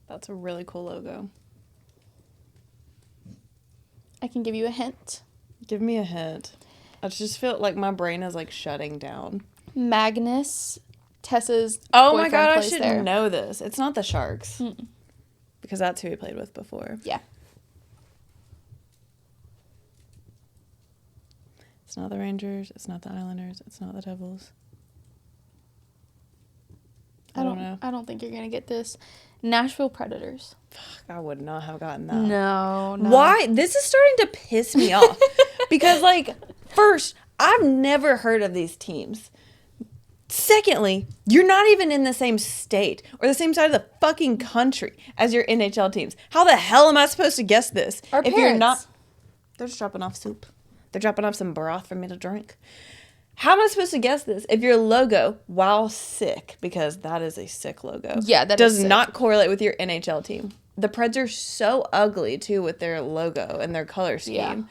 That's a really cool logo. I can give you a hint. Give me a hint. I just feel like my brain is like shutting down. Magnus, Tessa's Oh my boyfriend, god, I plays should there. know this. It's not the Sharks. Mm-mm. Because that's who he played with before. Yeah. It's not the Rangers. It's not the Islanders. It's not the Devils. I don't know. I don't think you're gonna get this. Nashville Predators. Fuck, I would not have gotten that. No. Why? This is starting to piss me off. Because, like, first, I've never heard of these teams. Secondly, you're not even in the same state or the same side of the fucking country as your NHL teams. How the hell am I supposed to guess this? Our if parents. you're not, they're just dropping off soup. They're dropping off some broth for me to drink. How am I supposed to guess this if your logo, while sick, because that is a sick logo, Yeah, that does is sick. not correlate with your NHL team? The Preds are so ugly, too, with their logo and their color scheme. Yeah.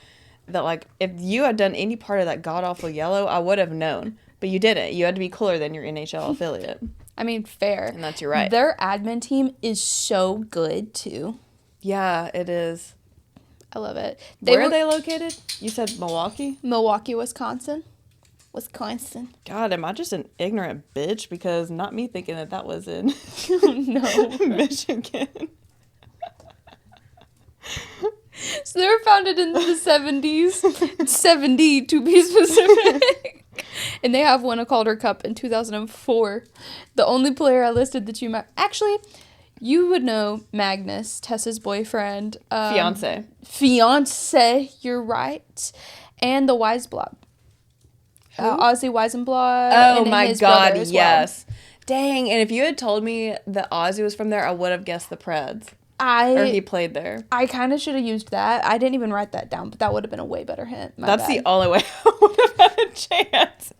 That, like, if you had done any part of that god-awful yellow, I would have known. But you didn't. You had to be cooler than your NHL affiliate. I mean, fair. And that's your right. Their admin team is so good, too. Yeah, it is. I love it. Where are they located? You said Milwaukee? Milwaukee, Wisconsin. Wisconsin. God, am I just an ignorant bitch? Because not me thinking that was in No. Michigan. So they were founded in the 70s. 70 to be specific. And they have won a Calder Cup in 2004. The only player I listed that you might... Actually, you would know Magnus, Tessa's boyfriend. Fiance, you're right. And the Weisblad. Ozzy Weisenblatt. Oh and my his god, brother as yes. Dang, and if you had told me that Ozzy was from there, I would have guessed the Preds. Or he played there. I kind of should have used that. I didn't even write that down, but that would have been a way better hint. My That's bad. the only way I would have had a chance.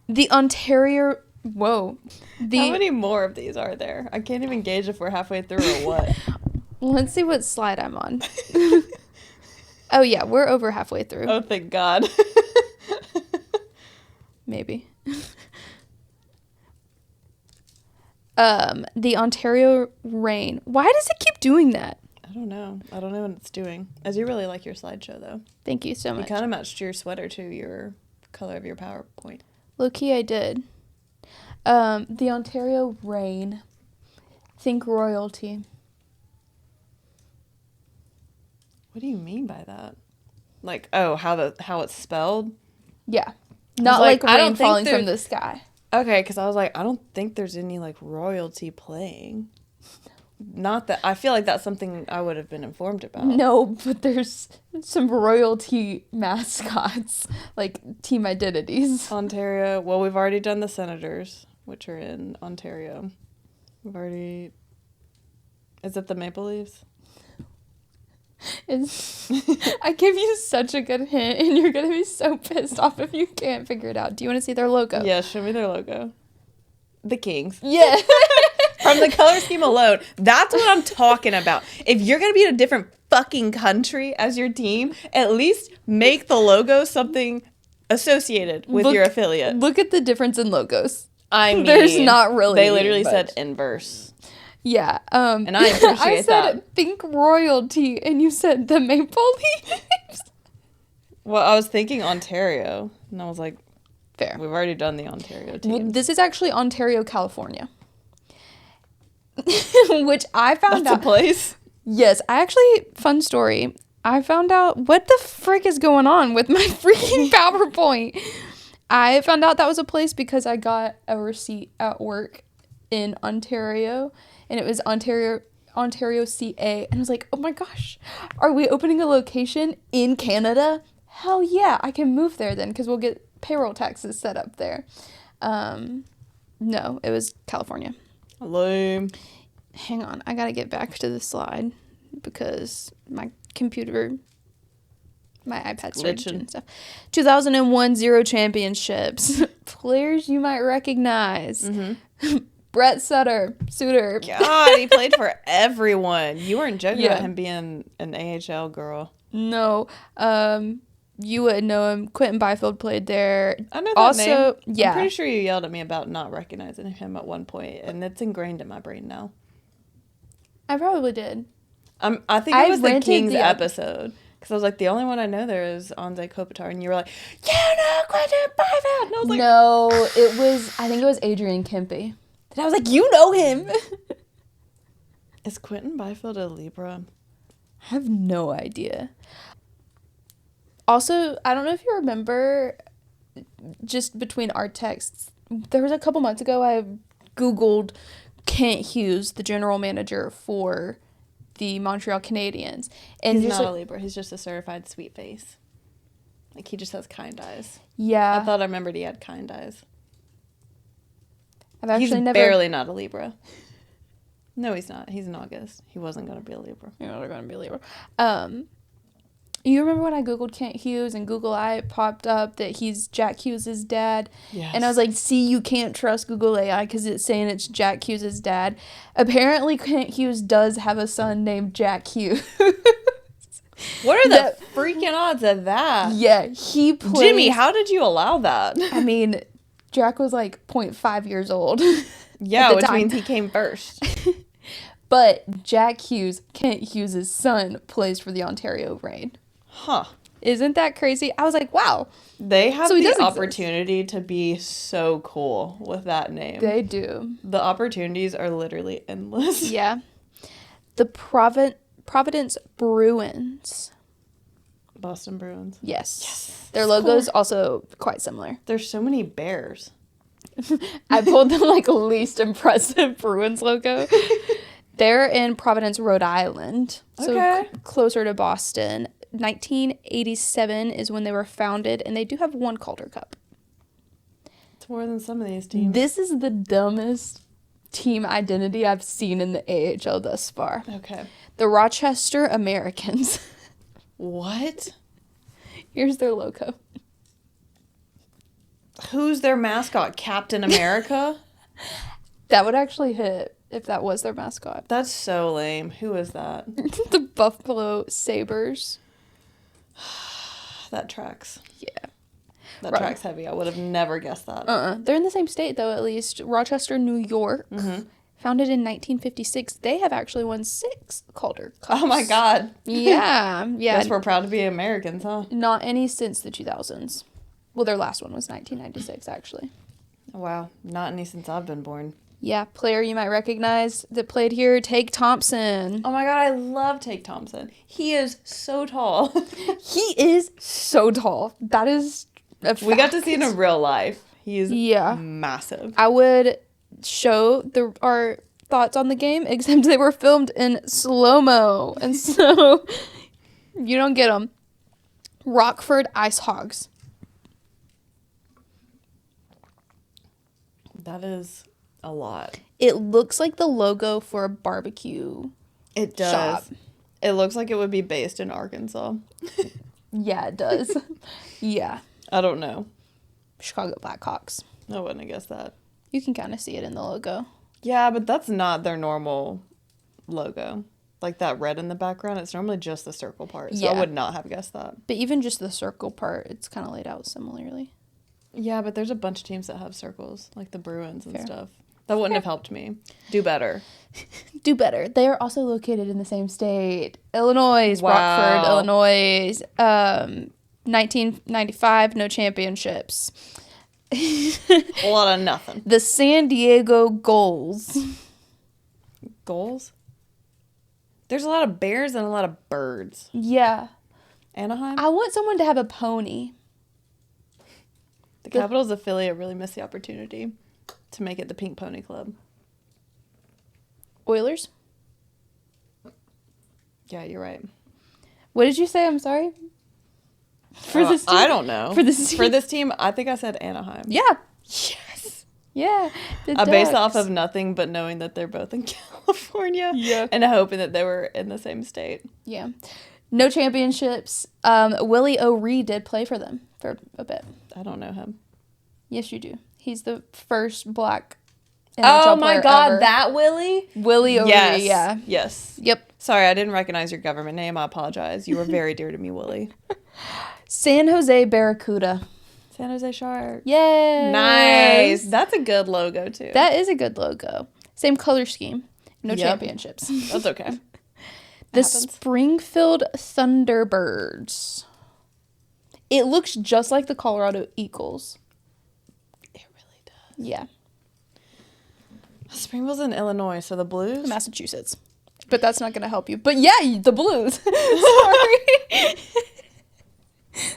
The Ontario... Whoa. How many more of these are there? I can't even gauge if we're halfway through or what. Let's see what slide I'm on. Oh, yeah, we're over halfway through. Oh, thank God. Maybe. The Ontario Reign. Why does it keep doing that? I don't know. I don't know what it's doing. I do really like your slideshow, though. Thank you so much. You kind of matched your sweater to your color of your PowerPoint. Low-key, I did. The Ontario Reign. Think royalty. What do you mean by that? Like, oh, how it's spelled? Yeah. Not like I don't rain think falling there- from the sky. Okay, because I was like, I don't think there's any, like, royalty playing. Not that... I feel like that's something I would have been informed about. No, but there's some royalty mascots, like team identities. Ontario. Well, we've already done the Senators, which are in Ontario. We've already... Is it the Maple Leafs? I give you such a good hint, and you're going to be so pissed off if you can't figure it out. Do you want to see their logo? Yeah, show me their logo. The Kings. Yeah. From the color scheme alone, that's what I'm talking about. If you're going to be in a different fucking country as your team, at least make the logo something associated with your affiliate. Look at the difference in logos. I mean, there's not really. They literally said inverse. Yeah. And I appreciate I said that. think royalty, and you said the Maple Leafs. Well, I was thinking Ontario, and I was like, fair. We've already done the Ontario team. Well, this is actually Ontario, California. Which I found That's out. a place? Yes, I actually, fun story. I found out what the frick is going on with my freaking PowerPoint. I found out that was a place because I got a receipt at work in Ontario, and it was Ontario CA, and I was like, oh my gosh, are we opening a location in Canada? Hell yeah, I can move there then because we'll get payroll taxes set up there. No, it was California. Lame. Hang on, I gotta get back to the slide because my computer, my iPad started doing stuff. 2001 Zero Championships. Players you might recognize. Mm-hmm. Brett Sutter. God, he played for everyone. You weren't joking Yeah. about him being an AHL girl. No. You wouldn't know him. Quentin Byfield played there. I know that also, name. yeah. I'm pretty sure you yelled at me about not recognizing him at one point, and it's ingrained in my brain now. I probably did. I think I it was the rented Kings the episode. Because I was like, the only one I know there is Anze Kopitar. And you were like, you know Quentin Byfield. And I was like, No, I think it was Adrian Kempe. And I was like, you know him. is Quentin Byfield a Libra? I have no idea. Also, I don't know if you remember, just between our texts, there was a couple months ago I Googled Kent Hughes, the general manager for the Montreal Canadiens. And He's just not a Libra. He's just a certified sweet face. Like, he just has kind eyes. yeah. I thought I remembered he had kind eyes. I've actually He's never barely not a Libra. No, he's not. He's an August. He wasn't going to be a Libra. You're not going to be a Libra. You remember when I Googled Kent Hughes and Google AI popped up that he's Jack Hughes' dad? Yes. And I was like, see, you can't trust Google AI because it's saying it's Jack Hughes' dad. Apparently, Kent Hughes does have a son named Jack Hughes. What are the freaking odds of that? Yeah, he plays... Jimmy, how did you allow that? I mean, Jack was like 0.5 years old. Yeah, which means he came first. But Jack Hughes, Kent Hughes' son, plays for the Ontario Reign. Huh. Isn't that crazy? I was like, wow. They have So he does the exist. opportunity to be so cool with that name. They do. The opportunities are literally endless. Yeah. The Providence Bruins. Boston Bruins. Yes. Their logo is also quite similar. There's so many bears. I pulled the least impressive Bruins logo. They're in Providence, Rhode Island. So Okay. Closer to Boston. 1987 is when they were founded, and they do have one Calder Cup. It's more than some of these teams. This is the dumbest team identity I've seen in the AHL thus far. Okay. The Rochester Americans. What? Here's their logo. Who's their mascot? Captain America? That would actually hit if that was their mascot. That's so lame. Who is that? The Buffalo Sabres. That tracks. Yeah. That Right. tracks heavy. I would have never guessed that. They're in the same state, though, at least. Rochester, New York. Mm-hmm. Founded in 1956. They have actually won 6 Calder Cups. Oh my God. Yeah. Yeah. Guess we're proud to be Americans, huh? Not any since the 2000s. Well, their last one was 1996, actually. Wow. Not any since I've been born. Yeah. Player you might recognize that played here, Take Thompson. Oh my God, I love Take Thompson. He is so tall. He is so tall. That is a fact. We got to see it in real life. He is Yeah. massive. I would show our thoughts on the game, except they were filmed in slow-mo. And so you don't get them. Rockford Ice Hogs. That is a lot. It looks like the logo for a barbecue. It does. Shop. It looks like it would be based in Arkansas. Yeah, it does. Yeah. I don't know. Chicago Blackhawks. I wouldn't have guessed that. You can kind of see it in the logo. Yeah, but that's not their normal logo. Like that red in the background, it's normally just the circle part. So I Yeah. would not have guessed that. But even just the circle part, it's kind of laid out similarly. Yeah, but there's a bunch of teams that have circles, like the Bruins and Fair. stuff. That wouldn't have helped me. Do better. Do better. They are also located in the same state. Illinois, Wow. Rockford, Illinois. 1995, no championships. A lot of nothing. The San Diego Gulls. Goals? There's a lot of bears and a lot of birds. Yeah. Anaheim? I want someone to have a pony. The Capitals affiliate really missed the opportunity to make it the Pink Pony Club. Oilers? Yeah, you're right. What did you say? I'm sorry. For this team? I don't know. For this team? For this team, I think I said Anaheim. Yeah. Yes. Yeah. The I based off Ducks. of nothing but knowing that they're both in California. Yeah. And hoping that they were in the same state. Yeah. No championships. Willie O'Ree did play for them for a bit. I don't know him. Yes, you do. He's the first black NHL player ever. that Willie? Willie O'Ree, Yes. yeah. Yes. Yep. Sorry, I didn't recognize your government name. I apologize. You were very dear to me, Willie. San Jose Barracuda. San Jose Sharks. Yay! Nice. That's a good logo, too. That is a good logo. Same color scheme. No Yep. championships. That's okay. The happens. Springfield Thunderbirds. It looks just like the Colorado Eagles. It really does. Yeah. Springfield's in Illinois, so the Blues? Massachusetts. But that's not going to help you. But yeah, the Blues.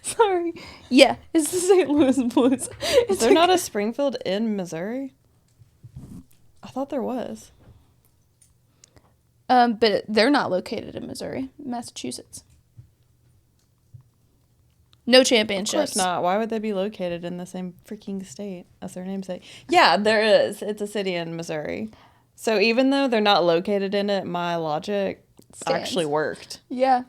Sorry. Yeah, it's the St. Louis Blues. Is there not a Springfield in Missouri? I thought there was. But they're not located in Missouri, Massachusetts. No championships. Of course not. Why would they be located in the same freaking state as their namesake? Yeah, there is. It's a city in Missouri. So even though they're not located in it, my logic actually worked. Yeah.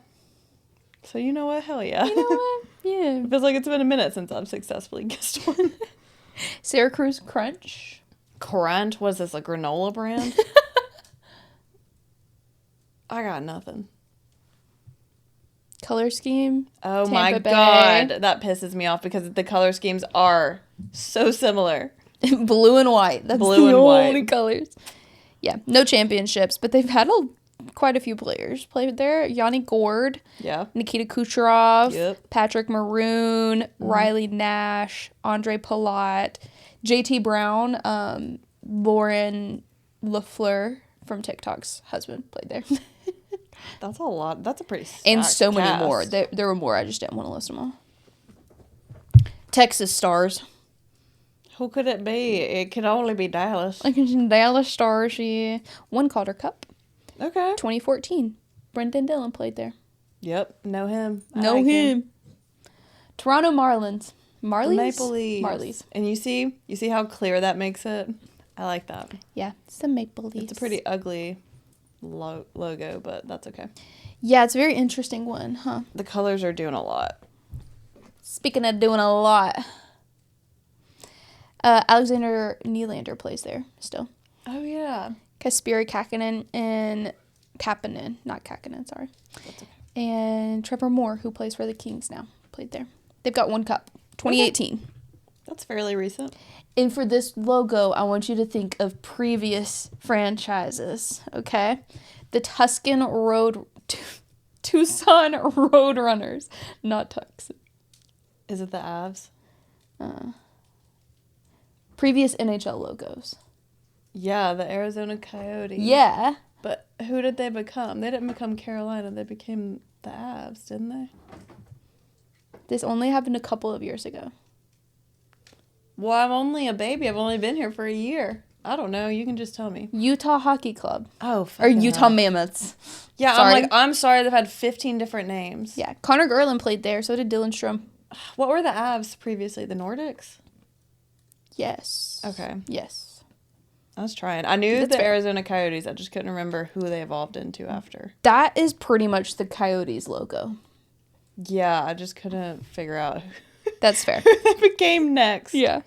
So you know what? Hell yeah. You know what? Yeah. It feels like it's been a minute since I've successfully guessed one. Syracuse Crunch. Crunch? Was this a granola brand? I got nothing. Color scheme. Oh Tampa my Bay. God. That pisses me off because the color schemes are so similar. Blue and white. That's Blue the and white. only colors. Yeah. No championships, but they've had quite a few players played there. Yanni Gord. Yeah. Nikita Kucherov. Yep. Patrick Maroon. Riley Nash. Andre Palat. JT Brown. Lauren LaFleur from TikTok's husband played there. That's a lot. That's a pretty And stacked so many cast. more. There were more. I just didn't want to list them all. Texas Stars. Who could it be? It could only be Dallas. Like Dallas Stars, yeah. Won Calder Cup. Okay. 2014. Brendan Dillon played there. Yep. Know him. I Know like him. Toronto Marlins. Marlies? Maple Leafs. Marlies. And you see how clear that makes it? I like that. Yeah, it's the Maple Leafs. It's a pretty ugly logo, but that's okay. Yeah, it's a very interesting one, huh? The colors are doing a lot. Speaking of doing a lot. Alexander Nylander plays there still. Oh, yeah. Kasperi Kakkonen and Kapanen. Not Kakkonen, sorry. That's okay. And Trevor Moore, who plays for the Kings now, played there. They've got one cup. 2018. That's fairly recent. And for this logo, I want you to think of previous franchises, okay? The Tucson Roadrunners, not Tucson. Is it the Avs? Previous NHL logos. Yeah, the Arizona Coyotes. Yeah. But who did they become? They didn't become Carolina. They became the Avs, didn't they? This only happened a couple of years ago. Well, I'm only a baby. I've only been here for a year. I don't know. You can just tell me. Utah Hockey Club. Oh, Or Utah Mammoths. Yeah, Sorry. I'm sorry they've had 15 different names. Yeah. Connor Garland played there. So did Dylan Strom. What were the Avs previously? The Nordics? Yes. Okay. Yes. I was trying. I knew That's the fair. Arizona Coyotes. I just couldn't remember who they evolved into after. That is pretty much the Coyotes logo. Yeah, I just couldn't figure out That's fair. who they became next. Yeah.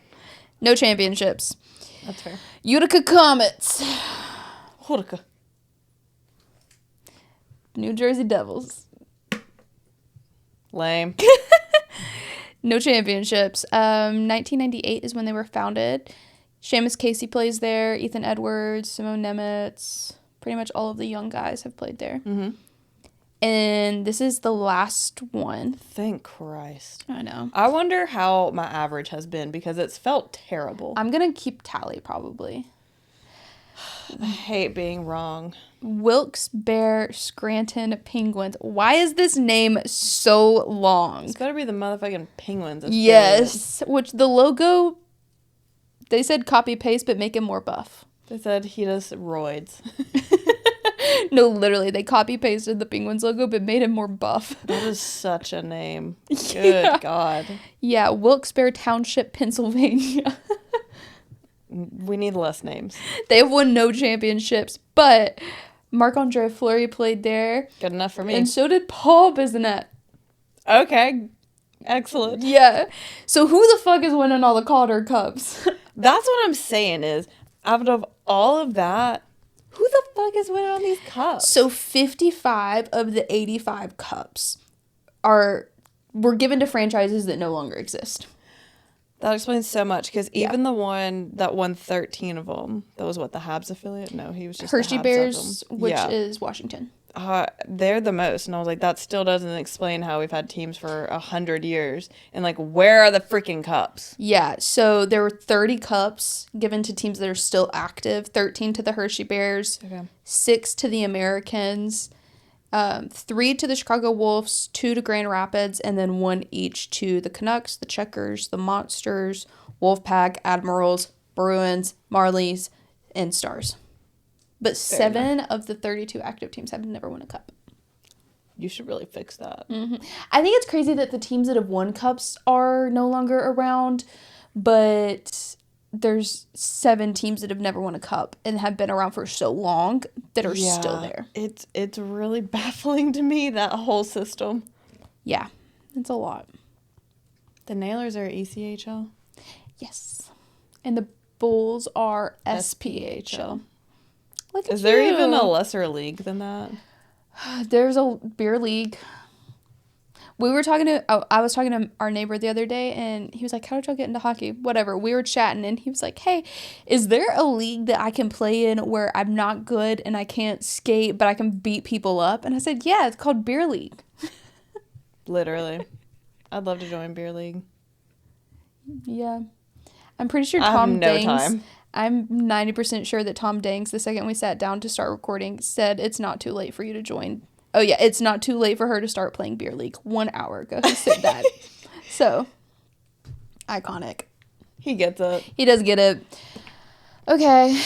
No championships. That's fair. Utica Comets. Utica. New Jersey Devils. Lame. No championships. 1998 is when they were founded. Seamus Casey plays there. Ethan Edwards, Simone Nemetz. Pretty much all of the young guys have played there. Mm-hmm. And this is the last one. Thank Christ. I know. I wonder how my average has been because it's felt terrible. I'm going to keep tally probably. I hate being wrong. Wilkes-Barre Scranton Penguins. Why is this name so long? It's better be the motherfucking Penguins. It's Yes. Which the logo, they said copy paste, but make him more buff. They said he does roids. No, literally, they copy pasted the Penguins logo, but made him more buff. That is such a name. Good Yeah. God. Yeah, Wilkes-Barre Township, Pennsylvania. We need less names. They have won no championships, but Marc-Andre Fleury played there. Good enough for me. And so did Paul Bissonnette. Okay. Excellent. Yeah. So who the fuck is winning all the Calder Cups? That's what I'm saying is, out of all of that, who the fuck is winning all these cups? So 55 of the 85 cups were given to franchises that no longer exist. That explains so much because Yeah. even the one that won 13 of them, that was what, the Habs affiliate? No, he was just Hershey the Habs Bears, of them. which Yeah. is Washington. they're the most. And I was like, that still doesn't explain how we've had teams for 100 years. And, like, where are the freaking cups? Yeah, so there were 30 cups given to teams that are still active, 13 to the Hershey Bears, Okay. 6 to the Americans, 3 to the Chicago Wolves, 2 to Grand Rapids, and then 1 each to the Canucks, the Checkers, the Monsters, Wolfpack, Admirals, Bruins, Marlies, and Stars. But 7 of the 32 active teams have never won a cup. You should really fix that. I think it's crazy that the teams that have won cups are no longer around, but there's 7 teams that have never won a cup and have been around for so long that are still there. It's really baffling to me, that whole system. Yeah, it's a lot. The Nailers are ECHL? Yes. And the Bulls are SPHL. Look at Is there you. even a lesser league than that? There's a beer league. I was talking to our neighbor the other day, and he was like, how did y'all get into hockey? Whatever. We were chatting, and he was like, hey, is there a league that I can play in where I'm not good and I can't skate, but I can beat people up? And I said, yeah, it's called beer league. Literally. I'd love to join beer league. Yeah. I'm pretty sure I have Tom no Dangs... time. I'm 90% sure that Tom Dangs, the second we sat down to start recording, said it's not too late for you to join. Oh, yeah, it's not too late for her to start playing beer league 1 hour ago. He said that. So, iconic. He gets it. He does get it. Okay.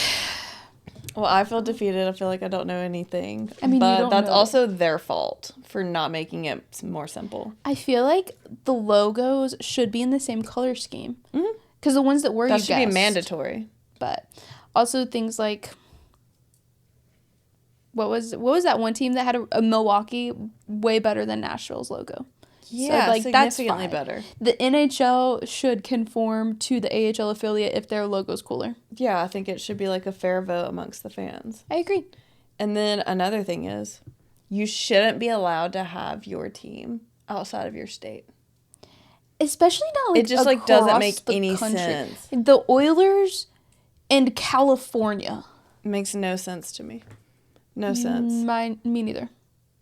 Well, I feel defeated. I feel like I don't know anything. I mean, you but don't that's know. also their fault for not making it more simple. I feel like the logos should be in the same color scheme. Mm-hmm. Because the ones that were, That you should be guessed. mandatory. But also things like... What was that one team that had a Milwaukee way better than Nashville's logo? Yeah, so, like, that's significantly fine. better. The NHL should conform to the AHL affiliate if their logo's cooler. Yeah, I think it should be like a fair vote amongst the fans. I agree. And then another thing is, you shouldn't be allowed to have your team outside of your state. Especially not, like, it just like doesn't make the any country. sense. The Oilers and California. It makes no sense to me. No sense. Me neither.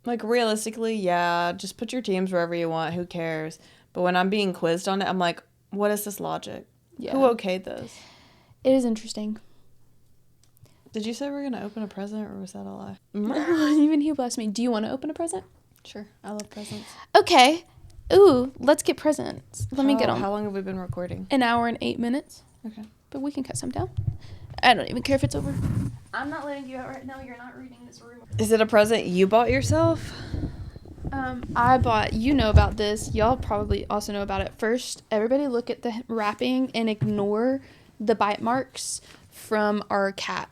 Like, realistically, yeah, just put your teams wherever you want. Who cares? But when I'm being quizzed on it, I'm like, what is this logic? Yeah. Who okayed this? It is interesting. Did you say we're going to open a present, or was that a lie? Even he blessed me. Do you want to open a present? Sure. I love presents. Okay. Ooh, let's get presents. Let me get on. How long have we been recording? An hour and 8 minutes. Okay. But we can cut some down. I don't even care if it's over. I'm not letting you out right now. You're not reading this room. Is it a present you bought yourself? I bought, you know about this. Y'all probably also know about it. First, everybody look at the wrapping and ignore the bite marks from our cat.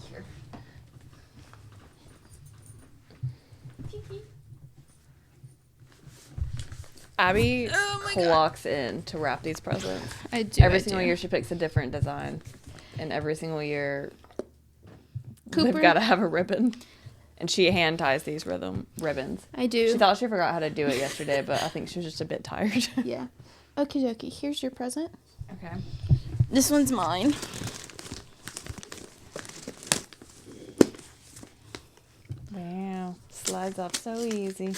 Here. Abby clocks in to wrap these presents. I do. Every single year she picks a different design. And every single year Cooper? they've got to have a ribbon. And she hand ties these ribbons. I do. She thought she forgot how to do it yesterday, but I think she was just a bit tired. Yeah. Okie dokie. Here's your present. Okay. This one's mine. Wow. Slides off so easy.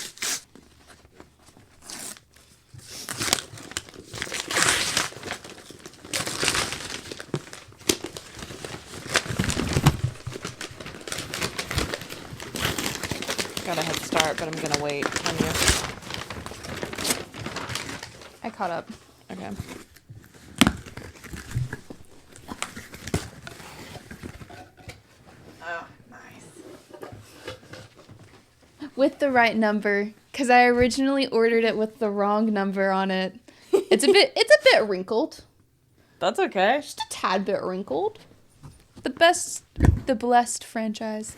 Got a head start, but I'm going to wait on you. I caught up. Okay. Oh, nice. With the right number, because I originally ordered it with the wrong number on it. It's a bit wrinkled. That's okay. Just a tad bit wrinkled. The blessed franchise.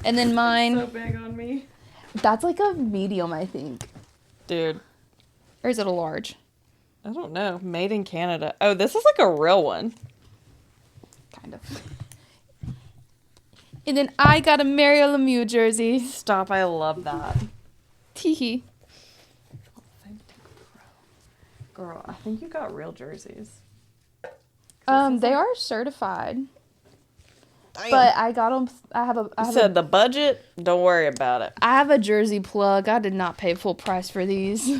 And then mine, So big on me. that's like a medium, I think. Dude, Or is it a large? I don't know. Made in Canada. Oh, this is like a real one. Kind of. And then I got a Mario Lemieux jersey. Stop, I love that. Teehee. Girl, I think you got real jerseys. They are certified. But I got them. You said the budget? Don't worry about it. I have a jersey plug. I did not pay full price for these.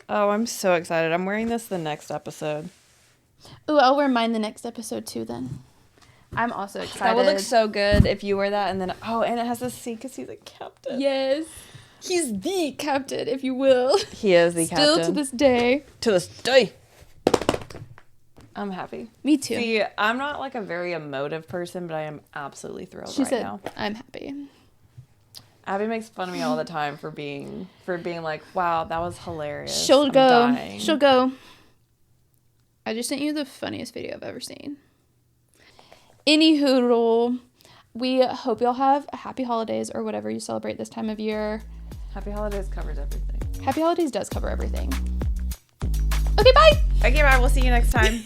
Oh, I'm so excited. I'm wearing this the next episode. Ooh, I'll wear mine the next episode too then. I'm also excited. That would look so good if you wear that and then, and it has a C because he's a captain. Yes. He's the captain, if you will. He is the captain. Still to this day. To this day. I'm happy. Me too. See, I'm not like a very emotive person, but I am absolutely thrilled She right said, now. I'm happy. Abby makes fun of me all the time for being like, wow, that was hilarious. She'll go. Dying. She'll go. I just sent you the funniest video I've ever seen. Anywho, we hope y'all have happy holidays or whatever you celebrate this time of year. Happy holidays covers everything. Happy holidays does cover everything. Okay, bye. Okay, bye. We'll see you next time.